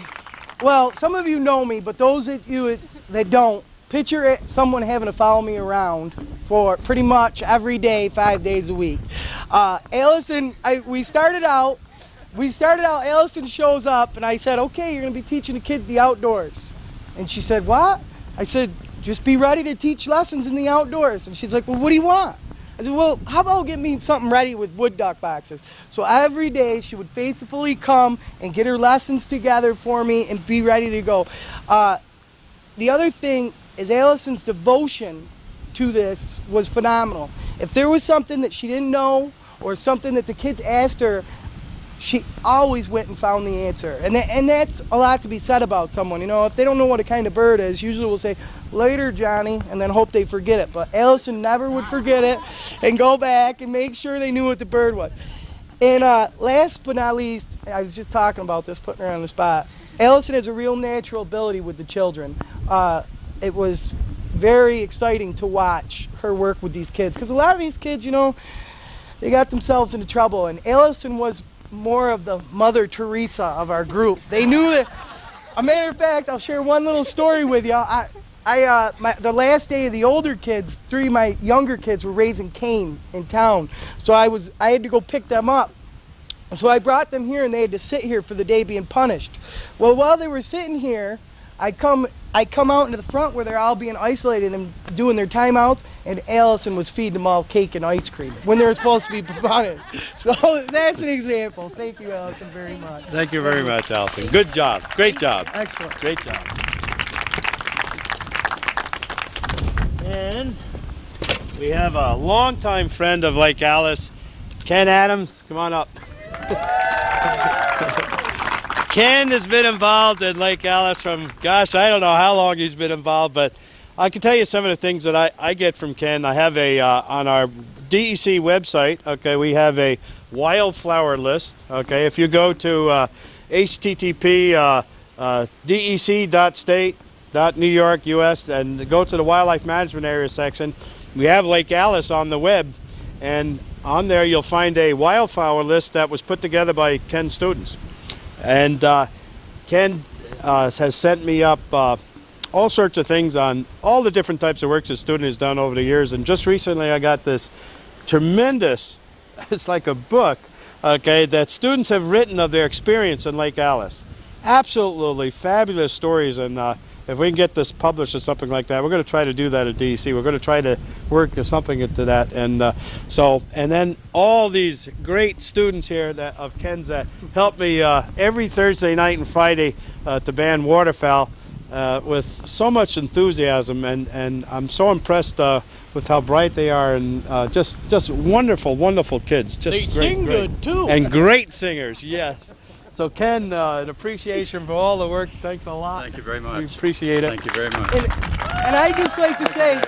well, some of you know me, but those of you that don't, picture someone having to follow me around for pretty much every day, 5 days a week. Allison, we started out, Allison shows up, and I said, okay, you're going to be teaching the kids the outdoors. And she said, what? I said, just be ready to teach lessons in the outdoors. And she's like, well, what do you want? I said, well, how about get me something ready with wood duck boxes? So every day she would faithfully come and get her lessons together for me and be ready to go. The other thing is Allison's devotion to this was phenomenal. If there was something that she didn't know or something that the kids asked her, she always went and found the answer. And that's a lot to be said about someone. You know, if they don't know what a kind of bird is, usually we'll say, later, Johnny, and then hope they forget it. But Allison never would forget it and go back and make sure they knew what the bird was. And last but not least, I was just talking about this, putting her on the spot. Allison has a real natural ability with the children. It was very exciting to watch her work with these kids, because a lot of these kids, you know, they got themselves into trouble, and Allison was more of the Mother Teresa of our group. They knew that. A matter of fact, I'll share one little story with you. The last day of the older kids, 3 of my younger kids were raising Cain in town, so I had to go pick them up. So I brought them here, and they had to sit here for the day being punished. Well, while they were sitting here, I come out into the front where they're all being isolated and doing their timeouts, and Allison was feeding them all cake and ice cream when they were supposed to be punished. So that's an example. Thank you, Allison, very much. Thank you very much, Allison. Good job. Great job. Excellent. Great job. And we have a longtime friend of Lake Alice, Ken Adams. Come on up. Ken has been involved in Lake Alice from, gosh, I don't know how long he's been involved, but I can tell you some of the things that I get from Ken. I have on our DEC website, okay, we have a wildflower list, okay. If you go to http dec.state.New York, US, and go to the wildlife management area section, we have Lake Alice on the web, and on there you'll find a wildflower list that was put together by Ken's students. And Ken has sent me up all sorts of things on all the different types of work the student has done over the years. And just recently I got this tremendous, it's like a book, okay, that students have written of their experience in Lake Alice. Absolutely fabulous stories, and if we can get this published or something like that, we're going to try to do that at DEC. We're going to try to work something into that, and and then all these great students here of Ken's that help me every Thursday night and Friday to ban waterfowl with so much enthusiasm, and I'm so impressed with how bright they are, and just wonderful, wonderful kids. Just they sing good too, and great singers. Yes. So Ken, an appreciation for all the work. Thanks a lot. Thank you very much. We appreciate it. Thank you very much. And I'd just like to say,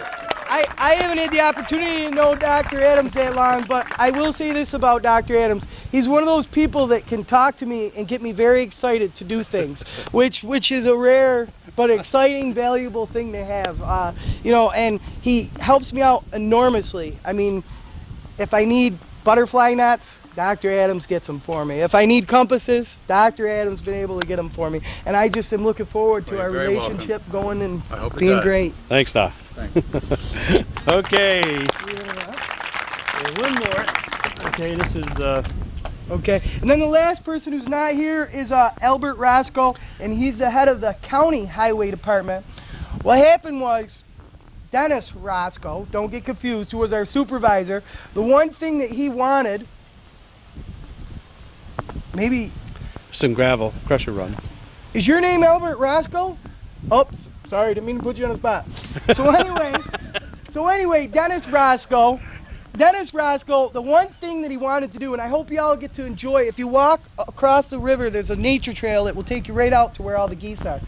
I haven't had the opportunity to know Dr. Adams that long, but I will say this about Dr. Adams. He's one of those people that can talk to me and get me very excited to do things, which is a rare but exciting, valuable thing to have. You know, and he helps me out enormously. I mean, if I need butterfly nets, Dr. Adams gets them for me. If I need compasses, Dr. Adams been able to get them for me. And I just am looking forward to our relationship going and being great. Thanks, Doc. Thanks. Okay. One more. Okay, this is... Okay, and then the last person who's not here is Albert Roscoe, and he's the head of the county highway department. What happened was, Dennis Roscoe, don't get confused, who was our supervisor, the one thing that he wanted, maybe... Some gravel, crusher run. Is your name Albert Roscoe? Oops, sorry, didn't mean to put you on the spot. So anyway, Dennis Roscoe, the one thing that he wanted to do, and I hope you all get to enjoy, if you walk across the river, there's a nature trail that will take you right out to where all the geese are.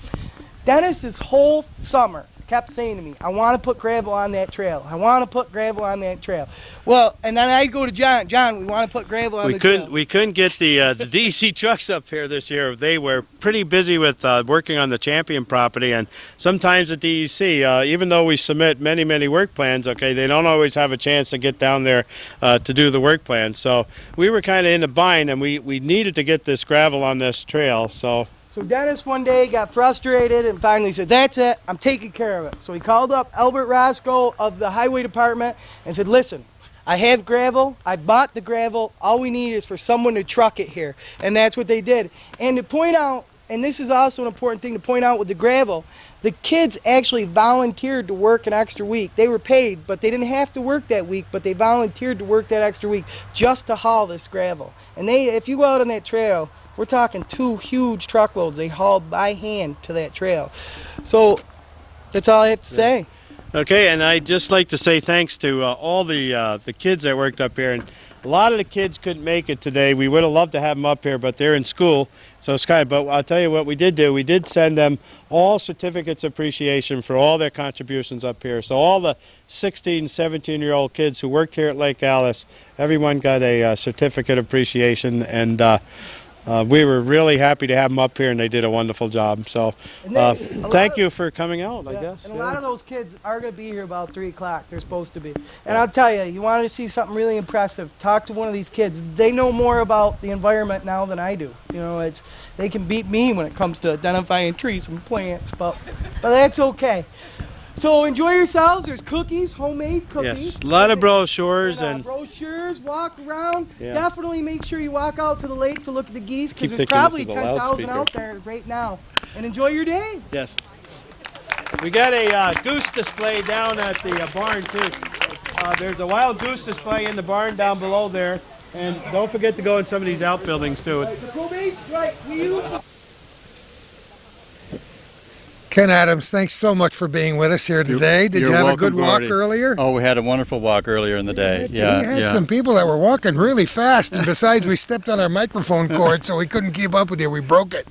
Dennis, this whole summer, kept saying to me, I want to put gravel on that trail. I want to put gravel on that trail. Well, and then I'd go to John. John, we want to put gravel on the trail. We couldn't get the DEC trucks up here this year. They were pretty busy with working on the Champion property, and sometimes at DEC, even though we submit many, many work plans, okay, they don't always have a chance to get down there to do the work plan. So we were kind of in a bind, and we needed to get this gravel on this trail. So Dennis one day got frustrated and finally said, that's it, I'm taking care of it. So he called up Albert Roscoe of the highway department and said, listen, I have gravel, I bought the gravel, all we need is for someone to truck it here. And that's what they did. And to point out, and this is also an important thing to point out with the gravel, the kids actually volunteered to work an extra week. They were paid, but they didn't have to work that week, but they volunteered to work that extra week just to haul this gravel. And if you go out on that trail, we're talking 2 huge truckloads they hauled by hand to that trail. So that's all I have to say. Okay, and I'd just like to say thanks to all the kids that worked up here. And A lot of the kids couldn't make it today. We would have loved to have them up here, but they're in school, so it's kind of, but I'll tell you what we did do. We did send them all certificates of appreciation for all their contributions up here. So all the 16, 17-year-old kids who worked here at Lake Alice, everyone got a certificate of appreciation, and we were really happy to have them up here, and they did a wonderful job. So thank you for coming out, I guess. And a lot of those kids are going to be here about 3 o'clock. They're supposed to be. And I'll tell you, you want to see something really impressive, talk to one of these kids. They know more about the environment now than I do. You know, they can beat me when it comes to identifying trees and plants, but that's okay. So enjoy yourselves. There's cookies, homemade cookies. Yes, a lot of brochures and brochures. Walk around. Yeah. Definitely make sure you walk out to the lake to look at the geese, because Keep there's thinking probably this is a 10,000 loudspeaker. out there right now. And enjoy your day. yes. We got a goose display down at the barn too. There's a wild goose display in the barn down below there, and don't forget to go in some of these outbuildings too. The probates, right? We use Ken Adams, thanks so much for being with us here today. Did you have a good walk earlier? Oh, we had a wonderful walk earlier in the day. We had some people that were walking really fast, and besides, we stepped on our microphone cord, so we couldn't keep up with you. We broke it.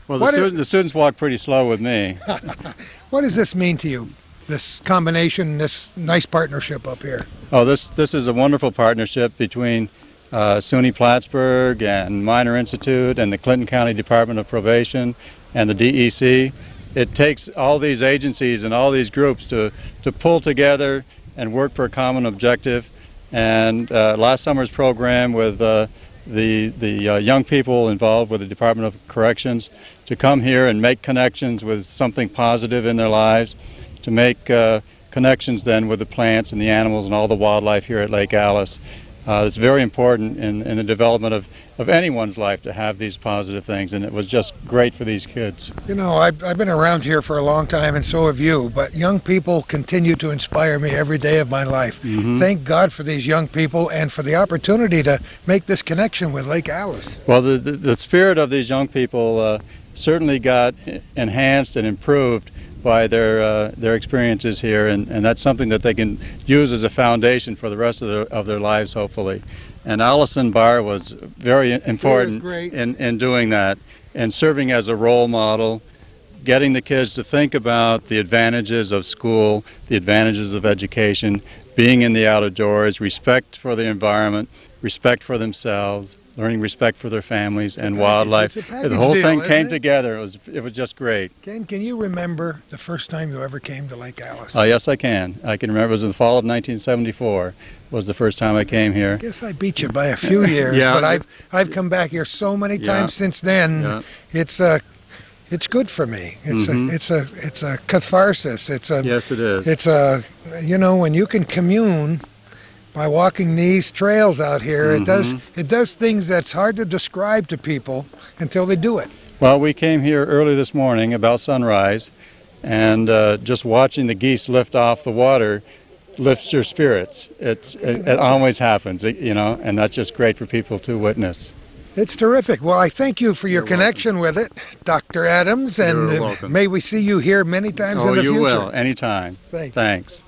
Well, the students walked pretty slow with me. What does this mean to you, this combination, this nice partnership up here? Oh, this is a wonderful partnership between SUNY Plattsburgh and Minor Institute and the Clinton County Department of Probation and the DEC. It takes all these agencies and all these groups to pull together and work for a common objective. And last summer's program with the young people involved with the Department of Corrections to come here and make connections with something positive in their lives, to make connections then with the plants and the animals and all the wildlife here at Lake Alice. It's very important in the development of anyone's life to have these positive things, and it was just great for these kids. You know, I've been around here for a long time, and so have you, but young people continue to inspire me every day of my life. Mm-hmm. Thank God for these young people and for the opportunity to make this connection with Lake Alice. Well, the spirit of these young people certainly got enhanced and improved by their experiences here, and that's something that they can use as a foundation for the rest of their lives, hopefully. And Allison Barr was very important in doing that and serving as a role model, getting the kids to think about the advantages of school, the advantages of education, being in the outdoors, respect for the environment, respect for themselves, learning respect for their families and wildlife. The whole thing came together. It was just great. Ken, can you remember the first time you ever came to Lake Alice? Yes, I can. I can remember it was in the fall of 1974 was the first time I came here. I guess I beat you by a few years, but I've come back here so many times since then. Yeah. It's good for me. It's a catharsis. Yes, it is. It's a, you know, when you can commune by walking these trails out here, it does things that's hard to describe to people until they do it. Well, we came here early this morning about sunrise, and just watching the geese lift off the water lifts your spirits. It always happens, you know, and that's just great for people to witness. It's terrific. Well, I thank you for your connection with it, Dr. Adams, and may we see you here many times in the future. Oh, you will, anytime. Thanks. Thanks.